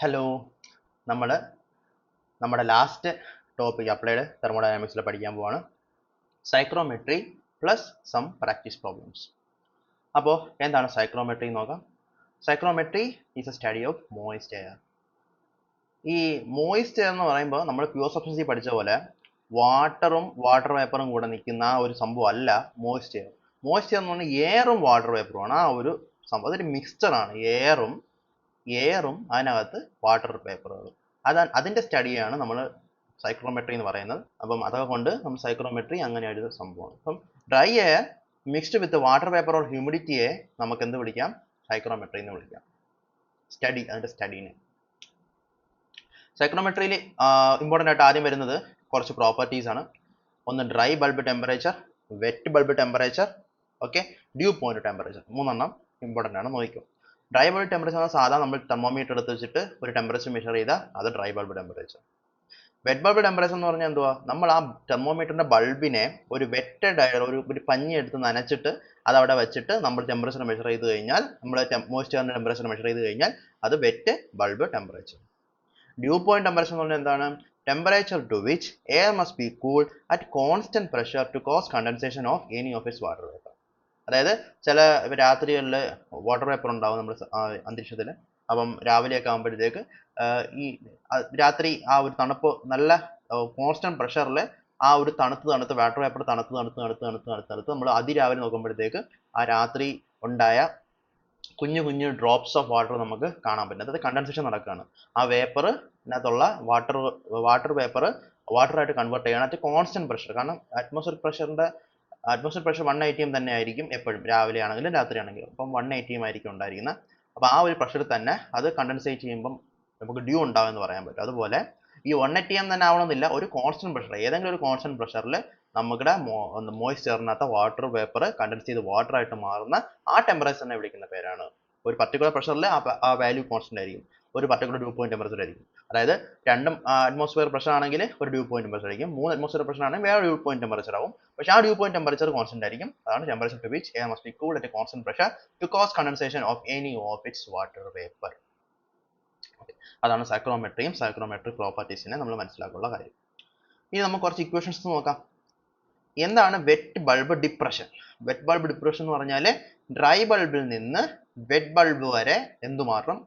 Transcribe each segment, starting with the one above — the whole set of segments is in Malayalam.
ഹലോ, നമ്മൾ നമ്മുടെ ലാസ്റ്റ് ടോപ്പിക് അപ്ലൈഡ് തെർമോഡൈനാമിക്സിൽ പഠിക്കാൻ പോവാണ്. Psychrometry plus some practice problems. അപ്പോൾ എന്താണ് സൈക്രോമെട്രി എന്ന് നോക്കാം. Psychrometry is a study of moist air. ഈ മോയിസ്റ്റ് എയർ എന്ന് പറയുമ്പോൾ നമ്മൾ പ്യൂർ സബ്സ്റ്റൻസി പഠിച്ച പോലെ വാട്ടറും വാട്ടർ വേപ്പറും കൂടെ നിൽക്കുന്ന ആ ഒരു സംഭവം അല്ല മോയിസ്റ്റ് എയർ. മോയിസ്റ്റ് എയർ എന്ന് പറഞ്ഞാൽ എയറും വാട്ടർ വേപ്പറുമാണ് ആ ഒരു സംഭവം. അതൊരു മിക്സ്ചറാണ്. എയറും അതിനകത്ത് വാട്ടർ പേപ്പറുകളും. അതിൻ്റെ സ്റ്റഡിയാണ് നമ്മൾ സൈക്രോമെട്രി എന്ന് പറയുന്നത്. അപ്പം അതൊക്കെ കൊണ്ട് നമ്മൾ സൈക്രോമെട്രി അങ്ങനെ ഒരു സംഭവമാണ്. അപ്പം dry air mixed with water vapour or ഹ്യൂമിഡിറ്റിയെ നമുക്ക് എന്ത് വിളിക്കാം? സൈക്രോമെട്രി എന്ന് വിളിക്കാം. അതിൻ്റെ സ്റ്റഡീനെ. സൈക്രോമെട്രിയിൽ ഇമ്പോർട്ടൻ്റ് ആയിട്ട് ആദ്യം വരുന്നത് കുറച്ച് പ്രോപ്പർട്ടീസ് ആണ്. ഒന്ന് dry bulb temperature, wet bulb temperature, okay, dew point temperature. മൂന്നെണ്ണം ഇമ്പോർട്ടൻ്റ് ആണ്, നോക്കിക്കും. ഡ്രൈ ബൾബ് ടെമ്പറേച്ചർ സാധാരണ നമ്മൾ തെർമോമീറ്റർ എടുത്ത് വെച്ചിട്ട് ഒരു ടെമ്പറേച്ചർ മെഷർ ചെയ്താൽ അത് dry bulb temperature. Wet bulb temperature എന്ന് പറഞ്ഞാൽ എന്തുവാ? നമ്മൾ ആ തെർമോമീറ്ററിന്റെ ബൾബിനെ ഒരു വെറ്റഡ് ആയ ഒരു പഞ്ഞി എടുത്ത് നനച്ചിട്ട് അത് അവിടെ വെച്ചിട്ട് നമ്മൾ ടെമ്പറേച്ചർ മെഷർ ചെയ്ത് കഴിഞ്ഞാൽ, നമ്മൾ മോയ്സ്ചറിന്റെ ടെമ്പറേച്ചർ മെഷർ ചെയ്ത് കഴിഞ്ഞാൽ അത് wet bulb temperature. Dew point temperature എന്ന് പറഞ്ഞാൽ എന്താണ്? Temperature to which air must be cool at constant pressure to cause condensation of any of its water vapour. അതായത് ചില രാത്രികളിൽ വാട്ടർ വേപ്പർ ഉണ്ടാവും നമ്മൾ അന്തരീക്ഷത്തിൽ. അപ്പം രാവിലെയൊക്കെ ആകുമ്പോഴത്തേക്ക് ഈ രാത്രി ആ ഒരു തണുപ്പ് നല്ല കോൺസ്റ്റന്റ് പ്രഷറിൽ ആ ഒരു തണുത്ത് വാട്ടർ വേപ്പർ തണുത്ത് നമ്മൾ അതിരാവിലെ നോക്കുമ്പോഴത്തേക്ക് ആ രാത്രി ഉണ്ടായ കുഞ്ഞു കുഞ്ഞു ഡ്രോപ്സ് ഓഫ് വാട്ടർ നമുക്ക് കാണാൻ പറ്റും. അതായത് കണ്ടൻസേഷൻ നടക്കുകയാണ്. ആ വേപ്പറിനകത്തുള്ള വാട്ടർ വേപ്പർ വാട്ടറായിട്ട് കൺവേർട്ട് ചെയ്യണം അറ്റ് കോൺസ്റ്റന്റ് പ്രഷർ. കാരണം അറ്റ്മോസ്ഫിയർ പ്രഷർ 180 തന്നെ ആയിരിക്കും എപ്പോഴും, രാവിലെ ആണെങ്കിലും രാത്രി ആണെങ്കിലും. അപ്പം 180 ആയിരിക്കും ഉണ്ടായിരിക്കുന്നത്. അപ്പോൾ ആ ഒരു പ്രഷറിൽ തന്നെ അത് കണ്ടൻസേറ്റ് ചെയ്യുമ്പം നമുക്ക് ഡ്യൂ ഉണ്ടാവും എന്ന് പറയാൻ പറ്റും. അതുപോലെ ഈ 180 തന്നെ ആവണമെന്നില്ല, ഒരു കോൺസ്റ്റന്റ് പ്രഷർ, ഏതെങ്കിലും ഒരു കോൺസ്റ്റന്റ് പ്രഷറിൽ നമ്മുടെ മോയ്സ്ചറിനകത്ത് വാട്ടർ വേപ്പർ കണ്ടൻസ് ചെയ്ത് വാട്ടർ ആയിട്ട് മാറുന്ന ആ ടെമ്പറേച്ചറിനെ വിളിക്കുന്ന പേരാണ്. ഒരു പർട്ടിക്കുലർ പ്രഷറിൽ ആ വാല്യൂ കോൺസ്റ്റന്റ് ആയിരിക്കും, ഒരു പർട്ടിക്കുലർ ഡ്യൂ പോയിന്റ് ടെമ്പറേച്ചർ ആയിരിക്കും. അതായത് രണ്ടും അറ്റ്മോസ്ഫിയർ പ്രഷർ ആണെങ്കിൽ ഒരു ഡ്യൂ പോയിന്റ് ടെമ്പറേച്ചർ ആയിരിക്കും, 3 അറ്റ്മോസ്ഫിയർ പ്രഷർ ആണെങ്കിൽ വേറെ ഡ്യൂ പോയിന്റ് ടെമ്പറേച്ചർ ആവും. പക്ഷേ ആ ഡ്യൂ പോയിന്റ് ടെമ്പറേച്ചർ കോൺസ്റ്റന്റ് ആയിരിക്കും. അതാണ് temperature to which air must be cooled at constant pressure to cause condensation of any of its water vapour. അതാണ് സൈക്രോമെട്രിയും സൈക്രോമെട്രിക് പ്രോപ്പർട്ടീസിനെ നമ്മൾ മനസ്സിലാക്കാനുള്ള കാര്യം. ഇനി നമുക്ക് കുറച്ച് ഇക്വേഷൻസ് നോക്കാം. എന്താണ് wet bulb depression? Wet bulb depression എന്ന് പറഞ്ഞാൽ ഡ്രൈ ബൾബിൽ നിന്ന് വെറ്റ് ബൾബ് വരെ എന്തുമാത്രം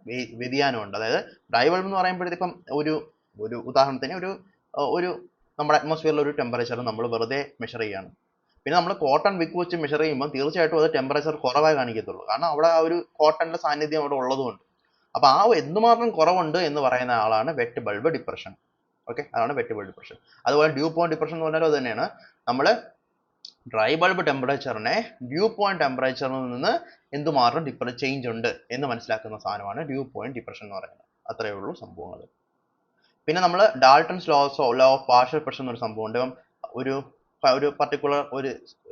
വ്യതിയാനമുണ്ട്. അതായത് ഡ്രൈ ബൾബ് എന്ന് പറയുമ്പോഴത്തേക്കും ഒരു ഉദാഹരണത്തിന് ഒരു നമ്മുടെ അറ്റ്മോസ്ഫിയറിൽ ഒരു ടെമ്പറേച്ചർ നമ്മൾ വെറുതെ മെഷർ ചെയ്യാണ്. പിന്നെ നമ്മൾ കോട്ടൺ വിക്ക് വെച്ച് മെഷർ ചെയ്യുമ്പോൾ തീർച്ചയായിട്ടും അത് ടെമ്പറേച്ചർ കുറവായി കാണിക്കത്തുള്ളൂ. കാരണം അവിടെ ആ ഒരു കോട്ടന്റെ സാന്നിധ്യം അവിടെ ഉള്ളതുകൊണ്ട്. അപ്പൊ ആ എന്തുമാത്രം കുറവുണ്ട് എന്ന് പറയുന്ന ആളാണ് വെറ്റ് ബൾബ് ഡിപ്രഷൻ. ഓക്കെ, അതാണ് വെറ്റ് ബൾബ് ഡിപ്രഷൻ. അതുപോലെ ഡ്യൂ പോയിന്റ് ഡിപ്രഷൻ എന്ന് പറഞ്ഞാൽ അത് തന്നെയാണ്. നമ്മൾ ഡ്രൈ ബൾബ് ടെമ്പറേച്ചറിനെ ഡ്യൂ പോയിന്റ് ടെമ്പറേച്ചറിൽ നിന്ന് എന്തുമാത്രം ചേഞ്ച് ഉണ്ട് എന്ന് മനസ്സിലാക്കുന്ന സാധനമാണ് ഡ്യൂ പോയിന്റ് ഡിപ്രഷൻ എന്ന് പറയുന്നത്. അത്രയേ ഉള്ളൂ സംഭവങ്ങൾ. പിന്നെ നമ്മൾ Dalton's law of partial pressure എന്നൊരു സംഭവമുണ്ട്. ഒരു പർട്ടിക്കുലർ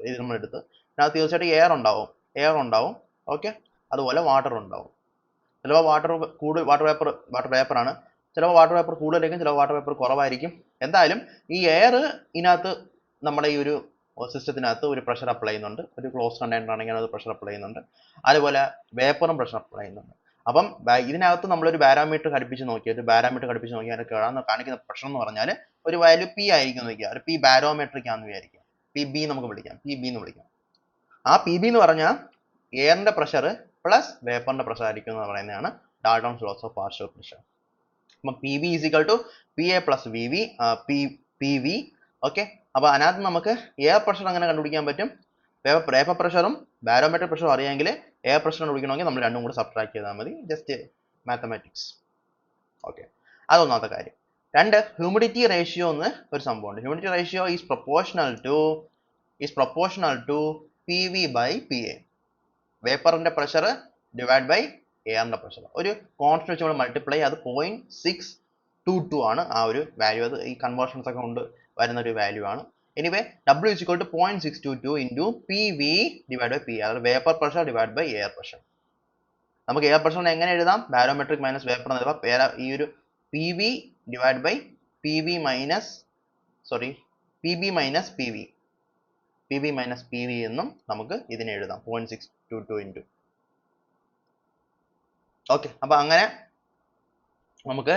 ഇത് നമ്മൾ എടുത്ത് അതിനകത്ത് തീർച്ചയായിട്ടും എയർ ഉണ്ടാവും, ഓക്കെ, അതുപോലെ വാട്ടർ ഉണ്ടാവും. ചിലപ്പോൾ വാട്ടർ വേപ്പറാണ്, ചിലപ്പോൾ വാട്ടർ വേപ്പർ കൂടുതലായിരിക്കും, ചിലപ്പോൾ വാട്ടർ വേപ്പർ കുറവായിരിക്കും. എന്തായാലും ഈ എയർ ഇതിനകത്ത് നമ്മുടെ ഈ ഒരു സിസ്റ്റത്തിനകത്ത് ഒരു പ്രഷർ അപ്ലൈ ചെയ്യുന്നുണ്ട്. ഒരു ക്ലോസ് കണ്ടെയ്നർ ആണെങ്കിൽ അത് പ്രഷർ അപ്ലൈ ചെയ്യുന്നുണ്ട്. അതുപോലെ വേപ്പറും പ്രഷർ അപ്ലൈ ചെയ്യുന്നുണ്ട്. അപ്പം ഇതിനകത്ത് നമ്മളൊരു ബാരോമീറ്റർ ഘടിപ്പിച്ച് നോക്കിയാൽ കാണിക്കുന്ന പ്രഷർ എന്ന് പറഞ്ഞാൽ ഒരു വാല്യൂ പി ആയിരിക്കും എന്ന് വയ്ക്കുക. ഒരു പി ബാരോമെട്രിക് ആണെന്ന് വിചാരിക്കുക. PB നമുക്ക് വിളിക്കാം, PB എന്ന് വിളിക്കാം. ആ PB എന്ന് പറഞ്ഞാൽ എയറിന്റെ പ്രഷർ പ്ലസ് വേപ്പറിന്റെ പ്രഷർ ആയിരിക്കും എന്ന് പറയുന്നതാണ് Dalton's laws of partial pressure. അപ്പം PB is equal to PA plus PV. Okay, അപ്പൊ അതിനകത്ത് നമുക്ക് എയർ പ്രഷർ അങ്ങനെ കണ്ടുപിടിക്കാൻ പറ്റും. വേപ്പർ പ്രഷറും ബാരോമെട്രിക് പ്രഷറും അറിയാമെങ്കിൽ എയർ പ്രഷർ കണ്ടുപിടിക്കണമെങ്കിൽ നമ്മൾ രണ്ടും കൂടെ സബ്ട്രാക്ട് ചെയ്താൽ മതി. Just mathematics. ഓക്കെ, അതൊന്നാമത്തെ കാര്യം. രണ്ട്, ഹ്യൂമിഡിറ്റി റേഷ്യോ എന്ന് ഒരു സംഭവമുണ്ട്. Humidity ratio is proportional to PV by PA. വേപ്പറിന്റെ പ്രഷർ ഡിവൈഡ് ബൈ എയറിന്റെ പ്രഷർ. ഒരു കോൺസ്റ്റന്റ് വെച്ച് നമ്മൾ മൾട്ടിപ്ലൈ, അത് 0.622 ആണ് ആ ഒരു വാല്യൂ. അത് ഈ കൺവേർഷൻസ് ഒക്കെ കൊണ്ട് വരുന്ന ഒരു വാല്യൂ ആണ്. Anyway W is equal to 0.622 into PV divided by PA. അതായത് vapour pressure divide by air pressure. നമുക്ക് എയർ പ്രഷറിനെ എങ്ങനെ എഴുതാം? ബാരോമെട്രിക് മൈനസ് വേപ്പർ എന്ന് എഴുതാം. ഈ ഒരു PV divide by PV minus PV എന്നും നമുക്ക് ഇതിനെ എഴുതാം. 0.622 into. ഓക്കെ, അപ്പൊ അങ്ങനെ നമുക്ക്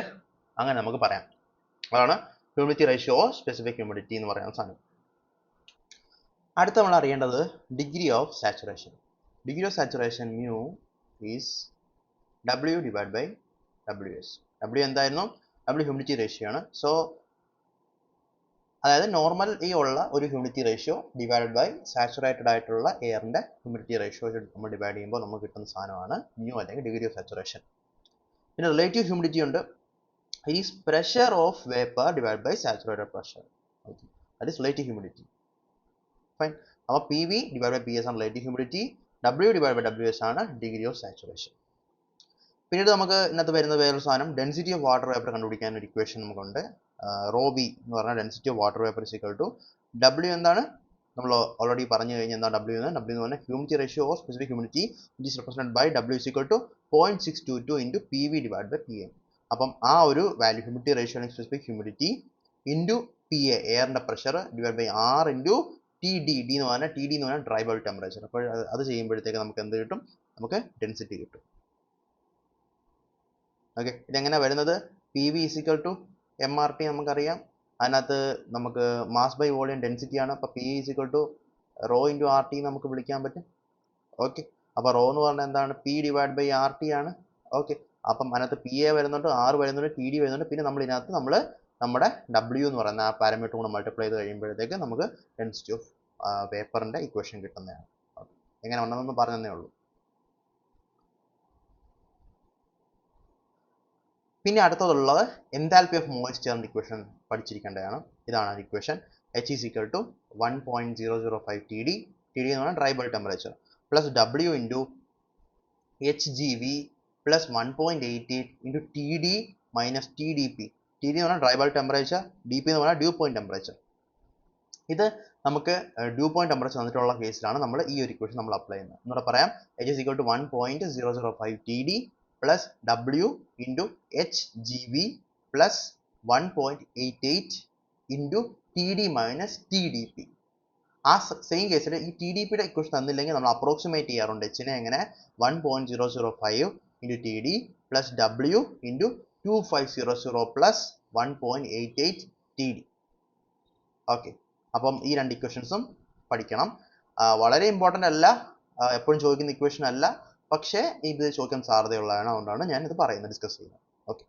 അങ്ങനെ നമുക്ക് പറയാം. അതാണ് humidity ratio of specific humidity എന്ന് പറയുന്ന സാധനം. അടുത്ത നമ്മൾ അറിയേണ്ടത് degree of saturation. Degree of saturation mu is W divide by WS. W എന്തായിരുന്നു? W ഹ്യൂമിഡിറ്റി റേഷ്യോ ആണ്. സോ അതായത് നോർമൽ ഈ ഉള്ള ഒരു humidity ratio divided by saturated ആയിട്ടുള്ള എയറിന്റെ ഹ്യൂമിഡിറ്റി റേഷ്യോ നമ്മൾ ഡിവൈഡ് ചെയ്യുമ്പോൾ നമുക്ക് കിട്ടുന്ന സാധനമാണ് mu അല്ലെങ്കിൽ ഡിഗ്രി ഓഫ് സാച്ചുറേഷൻ. പിന്നെ റിലേറ്റീവ് ഹ്യൂമിഡിറ്റി ഉണ്ട്. Is pressure of vapour divide by saturated pressure. That is relative humidity. Fine. അപ്പോൾ PV ഡിവൈഡ് ബൈ PS ആണ് relative humidity, W divide by WS ആണ് ഡിഗ്രി ഓഫ് സാച്ചുറേഷൻ. പിന്നീട് നമുക്ക് ഇതിനകത്ത് വരുന്ന വേറൊരു സാധനം ഡെൻസിറ്റി ഓഫ് വാട്ടർ വേപ്പർ കണ്ടുപിടിക്കാൻ ഒരു ഇക്വേഷൻ നമുക്കുണ്ട്. റോ ബി എന്ന് പറഞ്ഞാൽ density of water vapour is equal to W എന്താണ് നമ്മൾ ഓൾറെഡി പറഞ്ഞു കഴിഞ്ഞാൽ എന്താണ് W എന്ന് പറഞ്ഞാൽ humidity ratio of specific humidity which is represented by W is equal to 0.622 into PV divide by PM. അപ്പം ആ ഒരു വാല്യൂ ഹ്യൂമിഡിറ്റി റേഷ്യോ അല്ലെങ്കിൽ സ്പെസിഫിക് ഹ്യൂമിഡിറ്റി ഇൻറ്റു PA എയറിന്റെ pressure divide by R into TD. D എന്ന് പറഞ്ഞാൽ ഡ്രൈ ബൾബ് ടെമ്പറേച്ചർ. അപ്പോൾ അത് ചെയ്യുമ്പോഴത്തേക്ക് നമുക്ക് എന്ത് കിട്ടും? നമുക്ക് ഡെൻസിറ്റി കിട്ടും. ഓക്കെ, ഇതെങ്ങനെയാണ് വരുന്നത്? PV is equal to MRT നമുക്കറിയാം. അതിനകത്ത് നമുക്ക് മാസ് ബൈ വോളിയം ഡെൻസിറ്റി ആണ്. അപ്പോൾ PE is equal to rho into RT നമുക്ക് വിളിക്കാൻ പറ്റും. ഓക്കെ, അപ്പോൾ റോ എന്ന് പറഞ്ഞാൽ എന്താണ്? P ഡിവൈഡ് ബൈ RT ആണ്. ഓക്കെ, അപ്പം അതിനകത്ത് PA വരുന്നുണ്ട്, R വരുന്നുണ്ട്, TD വരുന്നുണ്ട്. പിന്നെ നമ്മൾ ഇതിനകത്ത് നമ്മുടെ W എന്ന് പറയുന്ന ആ പാരാമീറ്റർ കൂടെ മൾട്ടിപ്ലൈ ചെയ്ത് കഴിയുമ്പോഴത്തേക്ക് നമുക്ക് ഡെൻസിറ്റി ഓഫ് വേപ്പറിന്റെ ഇക്വേഷൻ കിട്ടുന്നതാണ്. എങ്ങനെ വന്നതെന്ന് പറഞ്ഞതേ ഉള്ളൂ. പിന്നെ അടുത്തതുള്ളത് എൻതാൽപ്പി ഓഫ് മോയ്സ്ചറിന്റെ ഇക്വേഷൻ പഠിച്ചിരിക്കേണ്ടതാണ്. ഇതാണ് equation. H is equal to 1.005 TD. TD എന്ന് പറഞ്ഞാൽ dry bulb temperature plus W into HGV plus 1.88 into TD minus TDP. TD എന്ന് പറഞ്ഞാൽ ഡ്രൈ ബൾബ് ടെമ്പറേച്ചർ, DP എന്ന് പറഞ്ഞാൽ ഡ്യൂ പോയിന്റ് ടെമ്പറേച്ചർ. ഇത് നമുക്ക് ഡ്യൂ പോയിന്റ് ടെമ്പറേച്ചർ വന്നിട്ടുള്ള കേസിലാണ് നമ്മൾ ഈ ഒരു ഇക്വേഷൻ നമ്മൾ അപ്ലൈ ചെയ്യുന്നത്. എന്നൂടെ പറയാം. H is equal to 1.005 TD plus W into HGV plus 1.88 into TD minus TDP. ആ സെയിം കേസിൽ ഈ TDPയുടെ ഇക്വേഷൻ തന്നില്ലെങ്കിൽ നമ്മൾ അപ്രോക്സിമേറ്റ് ചെയ്യാറുണ്ട്. Hനെ എങ്ങനെ? 1.005 into TD plus W into 2500 plus 1.88 TD. Okay, അപ്പം ഈ രണ്ട് ഇക്വേഷൻസും പഠിക്കണം. വളരെ ഇമ്പോർട്ടൻ്റ് അല്ല, എപ്പോഴും ചോദിക്കുന്ന ഇക്വേഷൻ അല്ല, പക്ഷേ ഇത് ചോദിക്കാൻ സാധ്യതയുള്ളതാണ്. അതുകൊണ്ടാണ് ഞാൻ ഇത് പറയുന്നത്, ഡിസ്കസ് ചെയ്യുന്നത്. ഓക്കെ,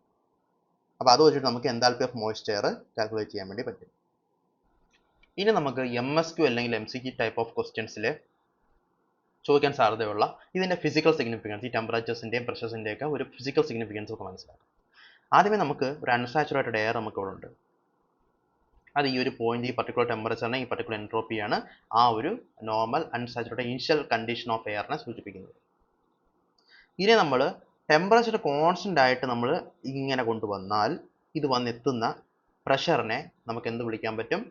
അപ്പോൾ അത് വെച്ചിട്ട് നമുക്ക് എൻതാൽപ്പി ഓഫ് മോയ്സ്ചർ കാൽക്കുലേറ്റ് ചെയ്യാൻ വേണ്ടി പറ്റും. ഇനി നമുക്ക് MSQ അല്ലെങ്കിൽ MCQ ടൈപ്പ് ഓഫ് ക്വസ്റ്റ്യൻസിൽ ചോദിക്കാൻ സാധ്യതയുള്ള ഇതിൻ്റെ ഫിസിക്കൽ സിഗ്നിഫിക്കൻസ്, ഈ ടെമ്പറേച്ചേഴ്സിൻ്റെയും പ്രഷേഴ്സിൻ്റെയും ഒക്കെ ഒരു ഫിസിക്കൽ സിഗ്നിഫിക്കൻസ് ഒക്കെ മനസ്സിലാക്കാം. ആദ്യമേ നമുക്ക് ഒരു അൺസാച്ചുറേറ്റഡ് എയർ നമുക്ക് ഇവിടെ ഉണ്ട്. അത് ഈ ഒരു പോയിന്റ്, ഈ പർട്ടിക്കുലർ ടെമ്പറേച്ചറിനെ, ഈ പർട്ടിക്കുലർ എൻട്രോപ്പിയാണ് ആ ഒരു normal unsaturated initial condition of എയറിനെ സൂചിപ്പിക്കുന്നത്. ഇനി നമ്മൾ ടെമ്പറേച്ചർ കോൺസ്റ്റന്റ് ആയിട്ട് നമ്മൾ ഇങ്ങനെ കൊണ്ടുവന്നാൽ ഇത് വന്നെത്തുന്ന പ്രഷറിനെ നമുക്ക് എന്ത് വിളിക്കാൻ പറ്റും?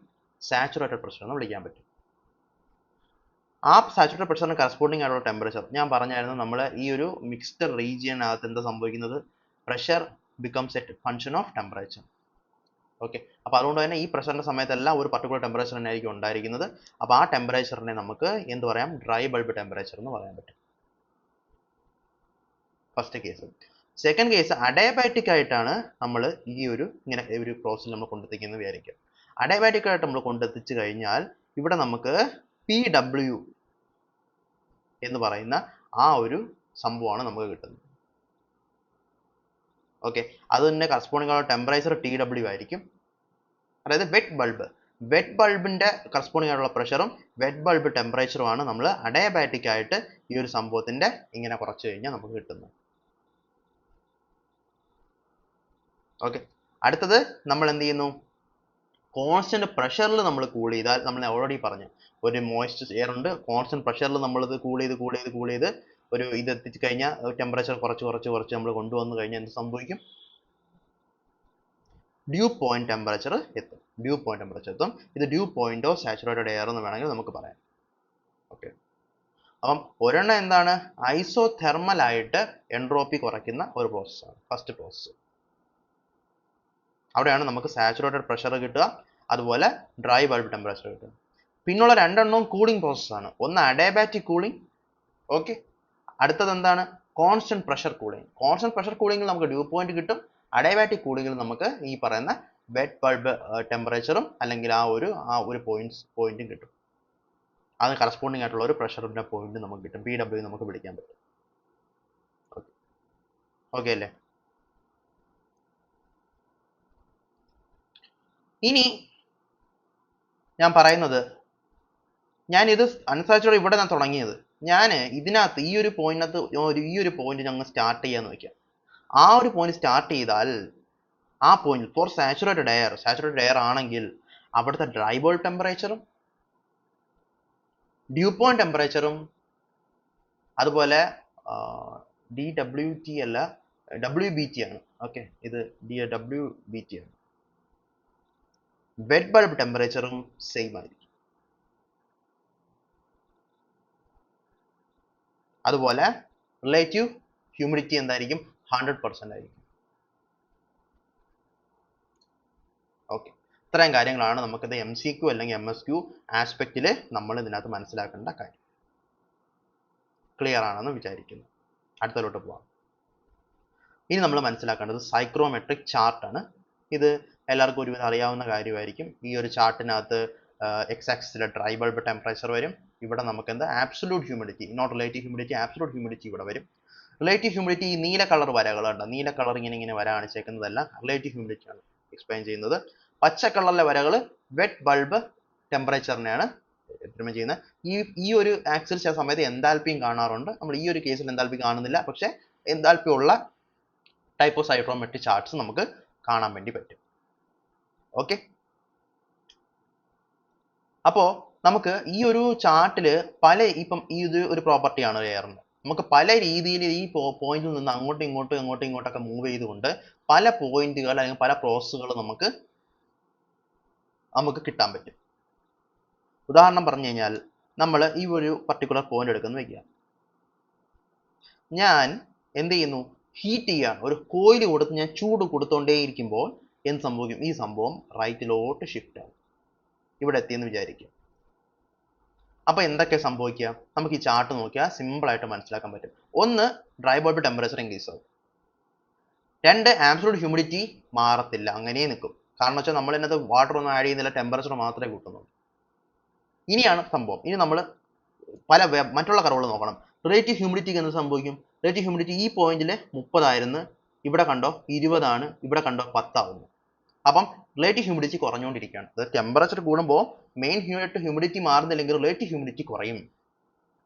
സാച്ചുറേറ്റഡ് പ്രഷർ എന്ന് വിളിക്കാൻ പറ്റും. ആ സാച്ചുറേറ്റഡ് പ്രഷറിന് കറസ്പോണ്ടിങ് ആയിട്ടുള്ള ടെമ്പറേച്ചർ ഞാൻ പറഞ്ഞായിരുന്നു. നമ്മൾ ഈ ഒരു മിക്സ്ഡ് റീജിയനകത്ത് എന്താ സംഭവിക്കുന്നത്? Pressure becomes A function of temperature. Okay, അപ്പോൾ അതുകൊണ്ട് തന്നെ ഈ പ്രഷറിന്റെ സമയത്തെല്ലാം ഒരു പർട്ടിക്കുലർ ടെമ്പറേച്ചർ തന്നെ ആയിരിക്കും ഉണ്ടായിരിക്കുന്നത്. അപ്പോൾ ആ ടെമ്പറേച്ചറിനെ നമുക്ക് എന്ത് പറയാം? ഡ്രൈ ബൾബ് ടെമ്പറേച്ചർ എന്ന് പറയാൻ പറ്റും. First case. Second case adiabatic ആയിട്ടാണ് നമ്മൾ ഈ ഒരു ഇങ്ങനെ ഒരു പ്രോസസ്സിൽ നമ്മൾ കൊണ്ടെത്തിക്കുന്നത് വിചാരിക്കുക. അഡയബാറ്റിക് ആയിട്ട് നമ്മൾ കൊണ്ടെത്തിച്ചു കഴിഞ്ഞാൽ ഇവിടെ നമുക്ക് PW എന്ന് പറയുന്ന ആ ഒരു സംഭവമാണ് നമുക്ക് കിട്ടുന്നത്. ഓക്കെ, അത് തന്നെ കറസ്പോണ്ടിങ് ആയ ടെമ്പറേച്ചർ TW ആയിരിക്കും. അതായത് വെറ്റ് ബൾബിന്റെ കറസ്പോണ്ടിങ് ആയിട്ടുള്ള പ്രഷറും വെറ്റ് ബൾബ് ടെമ്പറേച്ചറുമാണ് നമ്മൾ അഡയബാറ്റിക് ആയിട്ട് ഈ ഒരു സംഭവത്തിന്റെ ഇങ്ങനെ കുറച്ച് കഴിഞ്ഞാൽ നമുക്ക് കിട്ടുന്നത്. ഓക്കെ, അടുത്തത് നമ്മൾ എന്ത് ചെയ്യുന്നു? കോൺസ്റ്റന്റ് പ്രഷറിൽ നമ്മൾ കൂൾ ചെയ്താൽ, നമ്മൾ ഓൾറെഡി പറഞ്ഞു ഒരു മോയ്സ്റ്റ് എയർ ഉണ്ട്, കോൺസ്റ്റന്റ് പ്രഷറിൽ നമ്മളിത് കൂൾ ചെയ്ത് ഒരു ഇത് എത്തിച്ചു കഴിഞ്ഞാൽ ടെമ്പറേച്ചർ കുറച്ച് നമ്മൾ കൊണ്ടുവന്നു കഴിഞ്ഞാൽ എന്ത് സംഭവിക്കും? ഡ്യൂ പോയിന്റ് ടെമ്പറേച്ചർ എത്തും. ഇത് due point of saturated air എന്ന് വേണമെങ്കിൽ നമുക്ക് പറയാം. ഓക്കെ, അപ്പം ഒരെണ്ണം എന്താണ്? ഐസോതെർമൽ ആയിട്ട് എൻട്രോപ്പി കുറയ്ക്കുന്ന ഒരു പ്രോസസ്സാണ് ഫസ്റ്റ് പ്രോസസ്സ്. അവിടെയാണ് നമുക്ക് സാച്ചുറേറ്റഡ് പ്രഷർ കിട്ടുക, അതുപോലെ ഡ്രൈ ബൾബ് ടെമ്പറേച്ചർ കിട്ടുക. പിന്നുള്ള രണ്ടെണ്ണവും കൂളിംഗ് പ്രോസസ്സാണ്. ഒന്ന് അഡയബാറ്റിക് കൂളിംഗ്, ഓക്കെ, അടുത്തത് എന്താണ്? Constant pressure cooling. Constant pressure കൂളിംഗിൽ നമുക്ക് ഡ്യൂ പോയിന്റ് കിട്ടും, അഡയബാറ്റിക് കൂളിങ്ങിൽ നമുക്ക് ഈ പറയുന്ന വെറ്റ് ബൾബ് ടെമ്പറേച്ചറും അല്ലെങ്കിൽ ആ ഒരു പോയിന്റും കിട്ടും. അത് കറസ്പോണ്ടിങ് ആയിട്ടുള്ള ഒരു പ്രഷറിന്റെ പോയിന്റ് നമുക്ക് കിട്ടും. PW നമുക്ക് പിടിക്കാൻ പറ്റും. ഓക്കെ അല്ലേ? ഇനി ഞാൻ പറയുന്നത്, ഞാൻ ഇത് അൺസാച്ചുറേറ്റഡ് ഇവിടെ ഞാൻ തുടങ്ങിയത്, ഞാൻ ഇതിനകത്ത് ഈ ഒരു പോയിന്റ് ഞങ്ങൾ സ്റ്റാർട്ട് ചെയ്യാന്ന് വെക്കാം. ആ ഒരു പോയിന്റ് സ്റ്റാർട്ട് ചെയ്താൽ ആ പോയിന്റ് ഫോർ സാച്ചുറേറ്റഡ് എയർ ആണെങ്കിൽ അവിടുത്തെ ഡ്രൈ ബൾബ് ടെമ്പറേച്ചറും ഡ്യൂ പോയിന്റ് ടെമ്പറേച്ചറും അതുപോലെ DWT അല്ല WBT ആണ്. ഓക്കെ, ഇത് WBT ആണ്. വെറ്റ് ബൾബ് ടെമ്പറേച്ചറും സെയിം ആയിരിക്കും. അതുപോലെ റിലേറ്റീവ് ഹ്യൂമിഡിറ്റി എന്തായിരിക്കും? 100% ആയിരിക്കും. ഓക്കെ, ഇത്രയും കാര്യങ്ങളാണ് നമുക്കിത് MCQ അല്ലെങ്കിൽ MSQ ആസ്പെക്റ്റിൽ നമ്മൾ ഇതിനകത്ത് മനസ്സിലാക്കേണ്ട കാര്യം. ക്ലിയർ ആണെന്ന് വിചാരിക്കുന്നു. അടുത്തതിലോട്ട് പോവാം. ഇനി നമ്മൾ മനസ്സിലാക്കേണ്ടത് സൈക്രോമെട്രിക് ചാർട്ടാണ്. ഇത് എല്ലാവർക്കും ഒരുവിധം അറിയാവുന്ന കാര്യമായിരിക്കും. ഈ ഒരു ചാർട്ടിനകത്ത് എക്സ് ആക്സിസിലെ ഡ്രൈ ബൾബ് ടെമ്പറേച്ചർ വരും. ഇവിടെ നമുക്ക് എന്താ absolute humidity, not relative humidity, absolute humidity ഇവിടെ വരും. റിലേറ്റീവ് ഹ്യൂമിഡിറ്റി ഈ നീല കളർ വരകളുണ്ട്. നീല കളർ ഇങ്ങനെ വര കാണിച്ചേക്കുന്നതല്ല റിലേറ്റീവ് ഹ്യൂമിഡിറ്റി ആണ് എക്സ്പ്ലെയിൻ ചെയ്യുന്നത്. പച്ച കളറിലെ വരകൾ വെറ്റ് ബൾബ് ടെമ്പറേച്ചറിനെയാണ് എക്സ്പ്ലെയിൻ ചെയ്യുന്നത്. ഈ ഒരു ആക്സിൽ ചില സമയത്ത് എൻതാൽപ്പിയും കാണാറുണ്ട്. നമ്മൾ ഈ ഒരു കേസിൽ എൻതാൽപ്പി കാണുന്നില്ല, പക്ഷെ എൻതാൽപ്പി ഉള്ള ടൈപ്പ് ഓഫ് സൈക്രോമെട്രിക് ചാർട്ട്സ് നമുക്ക് കാണാൻ വേണ്ടി പറ്റും. ഓക്കെ, അപ്പോൾ നമുക്ക് ഈ ഒരു ചാർട്ടില് ഇപ്പം ഈ ഒരു പ്രോപ്പർട്ടിയാണ് എയറിന്. നമുക്ക് പല രീതിയിൽ ഈ പോയിന്റിൽ നിന്ന് അങ്ങോട്ടും ഇങ്ങോട്ടൊക്കെ മൂവ് ചെയ്തുകൊണ്ട് പല പോയിന്റുകൾ അല്ലെങ്കിൽ പല പ്രോസസ്സുകൾ നമുക്ക് കിട്ടാൻ പറ്റും. ഉദാഹരണം പറഞ്ഞു കഴിഞ്ഞാൽ, നമ്മൾ ഈ ഒരു പർട്ടിക്കുലർ പോയിന്റ് എടുക്കുന്നു വയ്ക്കുക. ഞാൻ എന്ത് ചെയ്യുന്നു? ഹീറ്റ് ചെയ്യാണ്. ഒരു കോയിൽ കൊടുത്ത് ഞാൻ ചൂട് കൊടുത്തോണ്ടേയിരിക്കുമ്പോൾ എന്ത് സംഭവിക്കും? ഈ സംഭവം റൈറ്റിലോട്ട് ഷിഫ്റ്റ് ആവും. ഇവിടെ എത്തിയെന്ന് വിചാരിക്കുക. അപ്പൊ എന്തൊക്കെ സംഭവിക്കുക? നമുക്ക് ഈ ചാർട്ട് നോക്കിയാൽ സിമ്പിൾ ആയിട്ട് മനസ്സിലാക്കാൻ പറ്റും. ഒന്ന്, ഡ്രൈ ബൾബ് ടെമ്പറേച്ചർ ഇൻക്രീസ് ആവും. രണ്ട്, ആബ്സൊല്യൂട്ട് ഹ്യൂമിഡിറ്റി മാറത്തില്ല, അങ്ങനെ നിൽക്കും. കാരണം വെച്ചാൽ നമ്മൾ ഇതിനകത്ത് വാട്ടർ ഒന്നും ആഡ് ചെയ്യുന്നില്ല, ടെമ്പറേച്ചർ മാത്രമേ കൂട്ടുന്നുള്ളൂ. ഇനിയാണ് സംഭവം. ഇനി നമ്മൾ മറ്റുള്ള കർവുകൾ നോക്കണം. റിലേറ്റീവ് ഹ്യൂമിഡിറ്റിക്ക് എന്ത് സംഭവിക്കും? റിലേറ്റീവ് ഹ്യൂമിഡിറ്റി ഈ പോയിന്റിൽ 30 ആയിരുന്നു, ഇവിടെ കണ്ടോ 20 ആണ്, ഇവിടെ കണ്ടോ 10 ആവുന്നു. അപ്പം റിലേറ്റീവ് ഹ്യൂമിഡിറ്റി കുറഞ്ഞുകൊണ്ടിരിക്കുകയാണ്. അത് ടെമ്പറേച്ചർ കൂടുമ്പോൾ മെയിൻ ഹ്യൂമിഡിറ്റി മാറുന്നില്ലെങ്കിൽ റിലേറ്റീവ് ഹ്യൂമിഡിറ്റി കുറയും.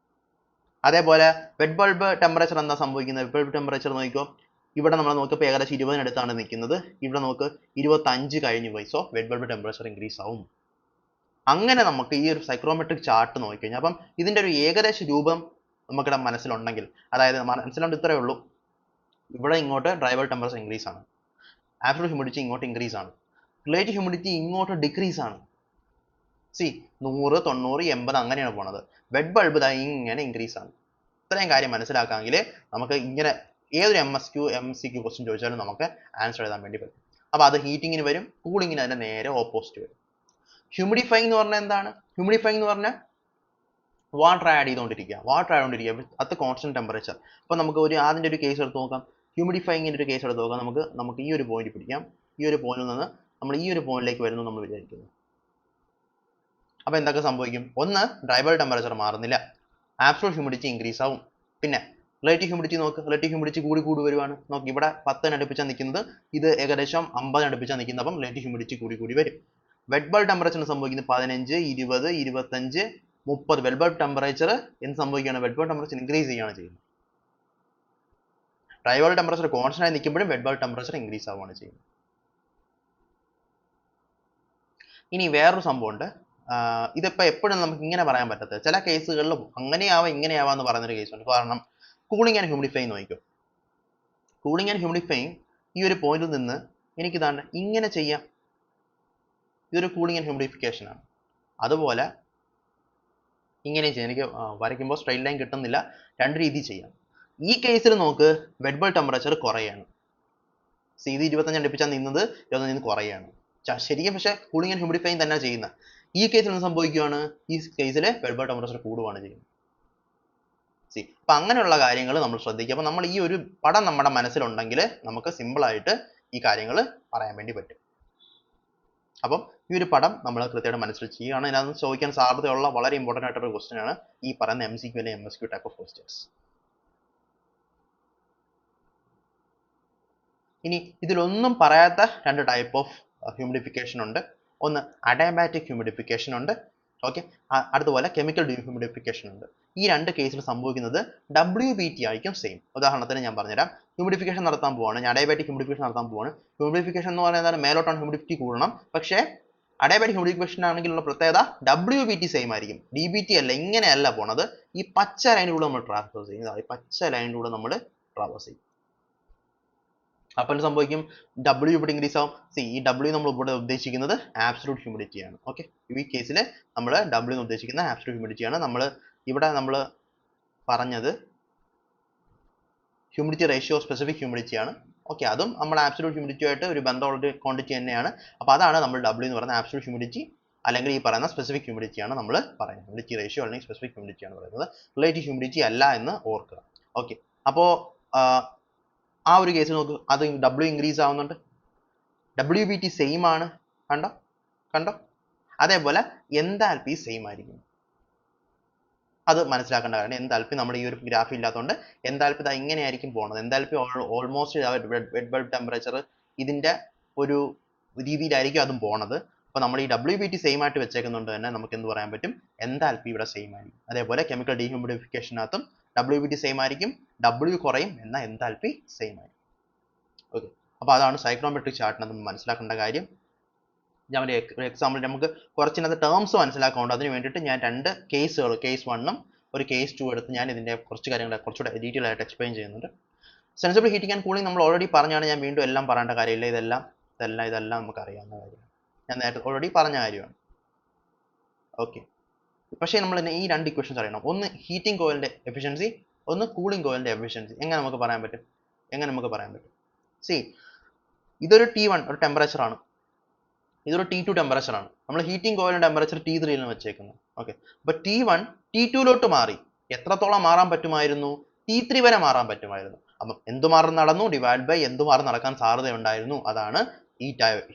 അതേപോലെ വെറ്റ് ബൾബ് ടെമ്പറേച്ചർ എന്താ സംഭവിക്കുന്നത്? വെറ്റ് ബൾബ് ടെമ്പറേച്ചർ നോക്കിക്കോ, ഇവിടെ നമ്മൾ നോക്കിയപ്പോൾ ഏകദേശം 20-നടുത്താണ് നിൽക്കുന്നത്. ഇവിടെ നോക്ക് 25 കഴിഞ്ഞു പോയി. So wet bulb temperature increase ആവും. അങ്ങനെ നമുക്ക് ഈ ഒരു സൈക്രോമെട്രിക് ചാർട്ട് നോക്കിക്കഴിഞ്ഞാൽ അപ്പം ഇതിന്റെ ഒരു ഏകദേശ രൂപം നമുക്കിവിടെ മനസ്സിലുണ്ടെങ്കിൽ, അതായത് മനസ്സിലുണ്ട് ഇത്രയേ ഉള്ളൂ. ഇവിടെ ഇങ്ങോട്ട് ഡ്രൈ ബൾബ് ടെമ്പറേച്ചർ ഇൻക്രീസ് ആണ്, ആബ്സൊല്യൂട്ട് ഹ്യൂമിഡിറ്റി ഇങ്ങോട്ട് ഇൻക്രീസ് ആണ്, റിലേറ്റീവ് ഹ്യൂമിഡിറ്റി ഇങ്ങോട്ട് ഡിക്രീസ് ആണ്. 100, 90, 80 അങ്ങനെയാണ് പോണത്. വെറ്റ് ബൾബ് ഇങ്ങനെ ഇൻക്രീസ് ആണ്. ഇത്രയും കാര്യം മനസ്സിലാക്കാമെങ്കിൽ നമുക്ക് ഇങ്ങനെ ഏതൊരു MCQ ക്വസ്റ്റ്യൻ ചോദിച്ചാലും നമുക്ക് ആൻസർ എഴുതാൻ വേണ്ടി പറ്റും. അപ്പൊ അത് ഹീറ്റിങ്ങിന് വരും, കൂളിങ്ങിന് അതിന്റെ നേരെ ഓപ്പോസിറ്റ് വരും. ഹ്യൂമിഡിഫൈങ് എന്ന് പറഞ്ഞാൽ എന്താണ്? ഹ്യൂമിഡിഫൈങ് എന്ന് പറഞ്ഞാൽ വാട്ടർ ആഡ് ചെയ്തുകൊണ്ടിരിക്കുക അറ്റ് കോൺസ്റ്റന്റ് ടെമ്പറേച്ചർ. അപ്പൊ നമുക്ക് അതിന്റെ ഒരു കേസ് എടുത്ത് നോക്കാം. ഹ്യൂമിഡിഫൈങ്ങിന്റെ ഒരു കേസ് എടുത്ത് നോക്കാം. നമുക്ക് ഈ ഒരു പോയിന്റ് പിടിക്കാം. ഈ ഒരു പോയിന്റിൽ നിന്ന് നമ്മൾ ഈ ഒരു പോയിന്റിലേക്ക് വരുന്നു നമ്മൾ വിചാരിക്കുന്നു. അപ്പൊ എന്തൊക്കെ സംഭവിക്കും? ഒന്ന്, ഡ്രൈ ബൾബ് ടെമ്പറേച്ചർ മാറുന്നില്ല, ആബ്സൊല്യൂട്ട് ഹ്യൂമിഡിറ്റി ഇൻക്രീസ് ആവും. പിന്നെ റിലേറ്റീവ് ഹ്യൂമിഡിറ്റി നോക്ക്, റിലേറ്റീവ് ഹ്യൂമിഡിറ്റി കൂടി വരുവാണ്. നോക്ക്, ഇവിടെ 10 അടുപ്പിച്ചാണ് നിൽക്കുന്നത്, ഇത് ഏകദേശം 50 അടുപ്പിച്ചാണ് നിൽക്കുന്നത്. അപ്പം റിലേറ്റീവ് ഹ്യൂമിഡിറ്റി കൂടി വരും. വെറ്റ് ബൾബ് ടെമ്പറേച്ചറിന് സംഭവിക്കുന്നത് 15, 20, 25, 30. വെറ്റ് ബൾബ് ടെമ്പറേച്ചർ എന്ത് സംഭവിക്കുകയാണ്? വെറ്റ് ബൾബ് ടെമ്പറേച്ചർ ഇൻക്രീസ് ചെയ്യുകയാണ് ചെയ്യുന്നത്. ഡ്രൈ ബൾബ് ടെമ്പറേച്ചർ കോൺസ്റ്റന്റ് ആയി നിൽക്കുമ്പോഴും വെറ്റ് ബൾബ് ടെമ്പറേച്ചർ ഇൻക്രീസ് ആവുകയാണ് ചെയ്യുന്നത്. ഇനി വേറൊരു സംഭവമുണ്ട്. ഇതിപ്പോൾ എപ്പോഴും നമുക്ക് ഇങ്ങനെ പറയാൻ പറ്റത്തില്ല. ചില കേസുകളിൽ അങ്ങനെയാവാം ഇങ്ങനെയാവാന്ന് പറയുന്നൊരു കേസുണ്ട്. കാരണം കൂളിംഗ് ആൻഡ് ഹ്യൂമിഡിഫൈങ് നോക്കിക്കോ. കൂളിംഗ് ആൻഡ് ഹ്യൂമിഡിഫൈങ് ഈ ഒരു പോയിന്റിൽ നിന്ന് എനിക്കിതാണ്ട് ഇങ്ങനെ ചെയ്യാം. ഇതൊരു കൂളിംഗ് ആൻഡ് ഹ്യൂമിഡിഫിക്കേഷൻ ആണ്. അതുപോലെ ഇങ്ങനെ ചെയ്യാം. എനിക്ക് വരയ്ക്കുമ്പോൾ സ്ട്രെയിറ്റ് ലൈൻ കിട്ടുന്നില്ല, രണ്ട് രീതി ചെയ്യാം. ഈ കേസിൽ നോക്ക്, വെറ്റ് ബൾബ് ടെമ്പറേച്ചർ കുറയാണ്. ഇത് 25 അടുപ്പിച്ചാണ് നിന്നത്, 25 കുറയാണ് ശരിക്കും. പക്ഷേ കൂളിംഗ് ആൻഡ് ഹ്യൂമിഡിഫൈങ് തന്നെ ചെയ്യുന്നത്. ഈ കേസിൽ എന്ത് സംഭവിക്കുകയാണ്? ഈ കേസിൽ വെറ്റ് ബൾബ് ടെമ്പറേച്ചർ കൂടുകയാണ് ചെയ്യുന്നത്. അപ്പൊ അങ്ങനെയുള്ള കാര്യങ്ങൾ നമ്മൾ ശ്രദ്ധിക്കുക. അപ്പൊ നമ്മൾ ഈ ഒരു പടം നമ്മുടെ മനസ്സിലുണ്ടെങ്കിൽ നമുക്ക് സിമ്പിൾ ആയിട്ട് ഈ കാര്യങ്ങൾ പറയാൻ വേണ്ടി പറ്റും. അപ്പം ഈ ഒരു പടം നമ്മൾ കൃത്യമായിട്ട് മനസ്സിൽ ചെയ്യുകയാണ്. ഇതിനകത്ത് ചോദിക്കാൻ സാധ്യതയുള്ള വളരെ ഇമ്പോർട്ടൻ്റ് ആയിട്ടൊരു ക്വസ്റ്റ്യൻ ആണ് ഈ പറയുന്ന MCQ അല്ലെങ്കിൽ MSQ ടൈപ്പ് ഓഫ് ക്വസ്റ്റ്യൻസ്. ഇനി ഇതിലൊന്നും പറയാത്ത രണ്ട് ടൈപ്പ് ഓഫ് ഹ്യൂമിഡിഫിക്കേഷൻ ഉണ്ട്. ഒന്ന് അഡയാബാറ്റിക് ഹ്യൂമിഡിഫിക്കേഷൻ ഉണ്ട്. ഓക്കെ, അതുപോലെ കെമിക്കൽ ഡീഹ്യൂമിഡിഫിക്കേഷൻ ഉണ്ട്. ഈ രണ്ട് കേസിൽ സംഭവിക്കുന്നത് WBT ആയിരിക്കും സെയിം. ഉദാഹരണത്തിന് ഞാൻ പറഞ്ഞുതരാം. ഹ്യൂമിഡിഫിക്കേഷൻ നടത്താൻ പോവാണ്, ഞാൻ അഡയാബാറ്റിക് ഹ്യൂമിഡിഫിക്കേഷൻ നടത്താൻ പോവാണ്. ഹ്യൂമിഡിഫിക്കേഷൻ എന്ന് പറയുന്നത് മേലോട്ടാണ് ഹ്യൂമിഡിറ്റി കൂടണം. പക്ഷേ അഡയാബാറ്റിക് ഹ്യൂമിഡിഫിക്കേഷൻ ആണെങ്കിലുള്ള പ്രത്യേകത WBT സെയിം ആയിരിക്കും, DBT അല്ല. ഇങ്ങനെയല്ല പോണത്, ഈ പച്ച ലൈനിലൂടെ നമ്മൾ ട്രാവേഴ്സ് ചെയ്യും. ഈ പച്ച ലൈനിലൂടെ നമ്മൾ ട്രാവേഴ്സ് ചെയ്യും. അപ്പോൾ സംഭവിക്കും W ഇവിടെ ഇൻക്രീസ് ആവും. ഈ W നമ്മൾ ഇവിടെ ഉദ്ദേശിക്കുന്നത് ആബ്സലൂട്ട് ഹ്യൂമിഡിറ്റി ആണ്. ഓക്കെ, ഈ കേസിൽ നമ്മൾ W എന്ന് ഉദ്ദേശിക്കുന്ന ആബ്സലൂട്ട് ഹ്യൂമിഡിറ്റി ആണ്. ഇവിടെ നമ്മൾ പറഞ്ഞത് ഹ്യൂമിഡിറ്റി റേഷ്യോ സ്പെസിഫിക് ഹ്യൂമിഡിറ്റി ആണ്. ഓക്കെ, അതും നമ്മൾ ആബ്സലൂട്ട് ഹ്യൂമിഡിറ്റി ആയിട്ട് ഒരു ബന്ധമുള്ള ക്വാണ്ടിറ്റി തന്നെയാണ്. അപ്പോൾ അതാണ് നമ്മൾ W എന്ന് പറയുന്ന ആബ്സലൂട്ട് ഹ്യൂമിഡിറ്റി അല്ലെങ്കിൽ ഈ പറയുന്ന സ്പെസിഫിക് ഹ്യൂമിഡിറ്റി ആണ് നമ്മൾ പറയുന്നത്. ഹ്യൂമിഡിറ്റി റേഷ്യോ അല്ലെങ്കിൽ സ്പെസിഫിക് ഹ്യൂമിഡിറ്റി ആണ് പറയുന്നത്, റിലേറ്റീവ് ഹ്യൂമിഡിറ്റി അല്ല എന്ന് ഓർക്കുക. ഓക്കെ, അപ്പോൾ ആ ഒരു കേസിൽ നോക്ക്, അത് W ഇൻക്രീസ് ആവുന്നുണ്ട്, WBT സെയിം ആണ്. കണ്ടോ? അതേപോലെ എൻതാൽപ്പി സെയിം ആയിരിക്കും. അത് മനസ്സിലാക്കേണ്ട കാര്യം, എൻതാൽപ്പി നമ്മുടെ ഈ ഒരു ഗ്രാഫ് ഇല്ലാത്തതുകൊണ്ട് എൻതാൽപ്പി ഇതാ ഇങ്ങനെയായിരിക്കും പോകുന്നത്. Enthalpy almost wet bulb temperature ഇതിന്റെ ഒരു രീതിയിലായിരിക്കും അതും പോണത്. അപ്പോൾ നമ്മൾ ഈ WBT സെയിം ആയിട്ട് വെച്ചേക്കുന്നതുകൊണ്ട് തന്നെ നമുക്ക് എന്ത് പറയാൻ പറ്റും, എൻതാൽപ്പി ഇവിടെ സെയിം ആയിരിക്കും. അതേപോലെ കെമിക്കൽ ഡീഹ്യൂമിഡിഫിക്കേഷനകത്തും WBT സെയിം ആയിരിക്കും, W കുറയും, എന്നാൽ എൻതാൽപ്പി സെയിം ആയിരിക്കും. ഓക്കെ, അപ്പോൾ അതാണ് സൈക്ലോമെട്രിക് ചാർട്ടിനകത്ത് നമ്മൾ മനസ്സിലാക്കേണ്ട കാര്യം. ഞാൻ ഒരു എക്സാമ്പിൾ, നമുക്ക് കുറച്ചിനകത്ത് ടേംസ് മനസ്സിലാക്കാറുണ്ട്. അതിന് വേണ്ടിയിട്ട് ഞാൻ രണ്ട് കേസുകൾ, കേസ് 1 ഒരു കേസ് 2 എടുത്ത് ഞാൻ ഇതിൻ്റെ കുറച്ച് കാര്യങ്ങൾ കുറച്ചുകൂടെ ഡീറ്റെയിൽ ആയിട്ട് എക്സ്പ്ലെയിൻ ചെയ്യുന്നുണ്ട്. സെൻസിബിൾ ഹീറ്റിംഗ് ആൻഡ് കൂളിംഗ് നമ്മൾ ഓൾറെഡി പറഞ്ഞാണ്, ഞാൻ വീണ്ടും എല്ലാം പറയേണ്ട കാര്യമില്ല. ഇതെല്ലാം നമുക്ക് അറിയാവുന്ന കാര്യമാണ്, ഞാൻ നേരത്തെ ഓൾറെഡി പറഞ്ഞ കാര്യമാണ്. ഓക്കെ, പക്ഷേ നമ്മൾ ഈ രണ്ട് ഇക്വേഷൻസ് അറിയണം. ഒന്ന് ഹീറ്റിംഗ് കോയിലിൻ്റെ എഫിഷ്യൻസി, ഒന്ന് കൂളിംഗ് കോയിലിൻ്റെ എഫിഷ്യൻസി. എങ്ങനെ നമുക്ക് പറയാൻ പറ്റും? ഇതൊരു T1 ഒരു ടെമ്പറേച്ചർ ആണ്, ഇതൊരു T2 ടെമ്പറേച്ചർ ആണ്. നമ്മൾ ഹീറ്റിംഗ് കോയിലിന്റെ ടെമ്പറേച്ചർ T3 ലാണ് വെച്ചേക്കുന്നത്. ഓക്കെ, അപ്പോൾ T1 T2 മാറി. എത്രത്തോളം മാറാൻ പറ്റുമായിരുന്നു? T3 വരെ മാറാൻ പറ്റുമായിരുന്നു. അപ്പം എന്തുമാറി നടന്നു ഡിവൈഡ് ബൈ എന്തുമാറി നടക്കാൻ സാധ്യത ഉണ്ടായിരുന്നു, അതാണ്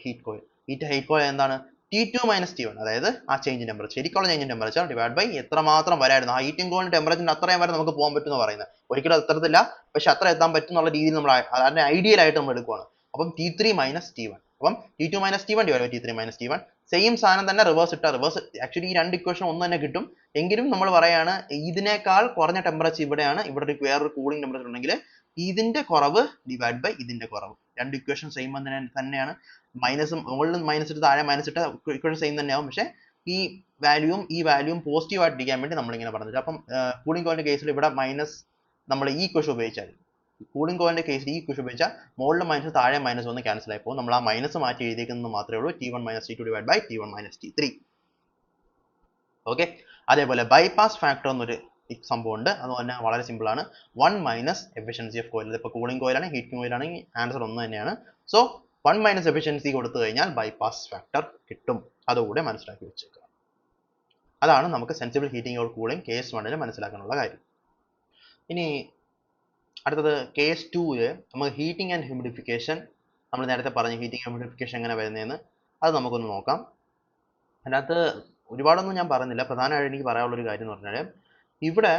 ഹീറ്റ് കോയിൽ. ഹീറ്റ് കോയിൽ എന്താണ്? T2 - T1, അതായത് ആ ചേഞ്ച് ടെമ്പറേച്ചർ, ശരിക്കുള്ള ചേഞ്ച് ടെമ്പറേച്ചർ ഡിവൈഡ് ബൈ എത്രമാത്രം വരായിരുന്നു. ആ ഹീറ്റിംഗ് കോയിലിന്റെ ടെമ്പറേച്ചറിന് അത്രയും വരെ നമുക്ക് പോകാൻ പറ്റുമെന്ന് പറയുന്നത്. ഒരിക്കലും അത് എത്തത്തില്ല, പക്ഷെ അത്ര എത്താൻ പറ്റും എന്നുള്ള രീതിയിൽ നമ്മൾ അതിന്റെ ഐഡിയൽ ആയിട്ട് നമ്മൾ എടുക്കുകയാണ്. അപ്പം T3 - T1, അപ്പം T2 - T1 divide by T3 - T1, same സാധനം തന്നെ റിവേഴ്സ് ഇട്ടാൽ റിവേഴ്സ് ആക്ച്വലി ഈ രണ്ട് ഇക്വേഷൻ ഒന്ന് തന്നെ കിട്ടും. എങ്കിലും നമ്മൾ പറയാണ് ഇതിനേക്കാൾ കുറഞ്ഞ ടെമ്പറേച്ചർ ഇവിടെയാണ്, ഇവിടെ വേറൊരു കൂളിംഗ് ടെമ്പറേച്ചർ ഉണ്ടെങ്കിൽ ഇതിന്റെ കുറവ് ഡിവൈഡ് ബൈ ഇതിന്റെ കുറവ്. രണ്ട് ഇക്വേഷൻ സെയിം തന്നെയാണ്. മൈനസും മുകളിൽ മൈനസ് ഇട്ട് താഴെ മൈനസ് ഇട്ട് ഇക്വേഷൻ സെയിം തന്നെയാവും. പക്ഷേ ഈ വാല്യൂവും പോസിറ്റീവ് ആയിട്ടിരിക്കാൻ വേണ്ടി നമ്മളിങ്ങനെ പറഞ്ഞത്. അപ്പം കൂളിംഗ് കോയിലിന്റെ കേസിൽ ഇവിടെ മൈനസ് നമ്മൾ ഈ ഇക്വേഷൻ ഉപയോഗിച്ചാൽ, കൂളിംഗ് കോയിലിന്റെ കേസിൽ ഈ ഇക്വേഷൻ ഉപയോഗിച്ചാൽ മുകളിൽ മൈനസ് താഴെ മൈനസ് ഒന്ന് ക്യാൻസൽ ആയി പോകും. നമ്മൾ ആ മൈനസ് മാറ്റി എഴുതിയിരിക്കുന്നത് മാത്രമേ ഉള്ളൂ, T1 - T2 divide by T1 - T3. Okay, അതേപോലെ ബൈപാസ് ഫാക്ടർ എന്നൊരു സംഭവം ഉണ്ട്. അത് തന്നെ വളരെ സിമ്പിൾ ആണ്, 1 - എഫിഷ്യൻസി ഓഫ് കോയിൽ. ഇപ്പോൾ കൂളിംഗ് കോയിലാണ് ഹീറ്റിംഗ് കോയിലാണെങ്കിൽ ആൻസർ ഒന്ന് തന്നെയാണ്. സോ 1 - എഫിഷ്യൻസി കൊടുത്തു കഴിഞ്ഞാൽ ബൈപാസ് ഫാക്ടർ കിട്ടും. അതുകൂടെ മനസ്സിലാക്കി വെച്ചേക്കുക. അതാണ് നമുക്ക് sensible heating or cooling case 1 മനസ്സിലാക്കാനുള്ള കാര്യം. ഇനി അടുത്തത് കേസ് 2 നമുക്ക് ഹീറ്റിംഗ് ആൻഡ് ഹ്യൂമിഡിഫിക്കേഷൻ. നമ്മൾ നേരത്തെ പറഞ്ഞു ഹീറ്റിംഗ് ആൻഡ് ഹ്യൂമിഡിഫിക്കേഷൻ എങ്ങനെ വരുന്നതെന്ന്, അത് നമുക്കൊന്ന് നോക്കാം. അതിനകത്ത് ഒരുപാടൊന്നും ഞാൻ പറയുന്നില്ല. പ്രധാനമായിട്ട് എനിക്ക് പറയാനുള്ളൊരു കാര്യം എന്ന് പറഞ്ഞാൽ, ഇവിടെ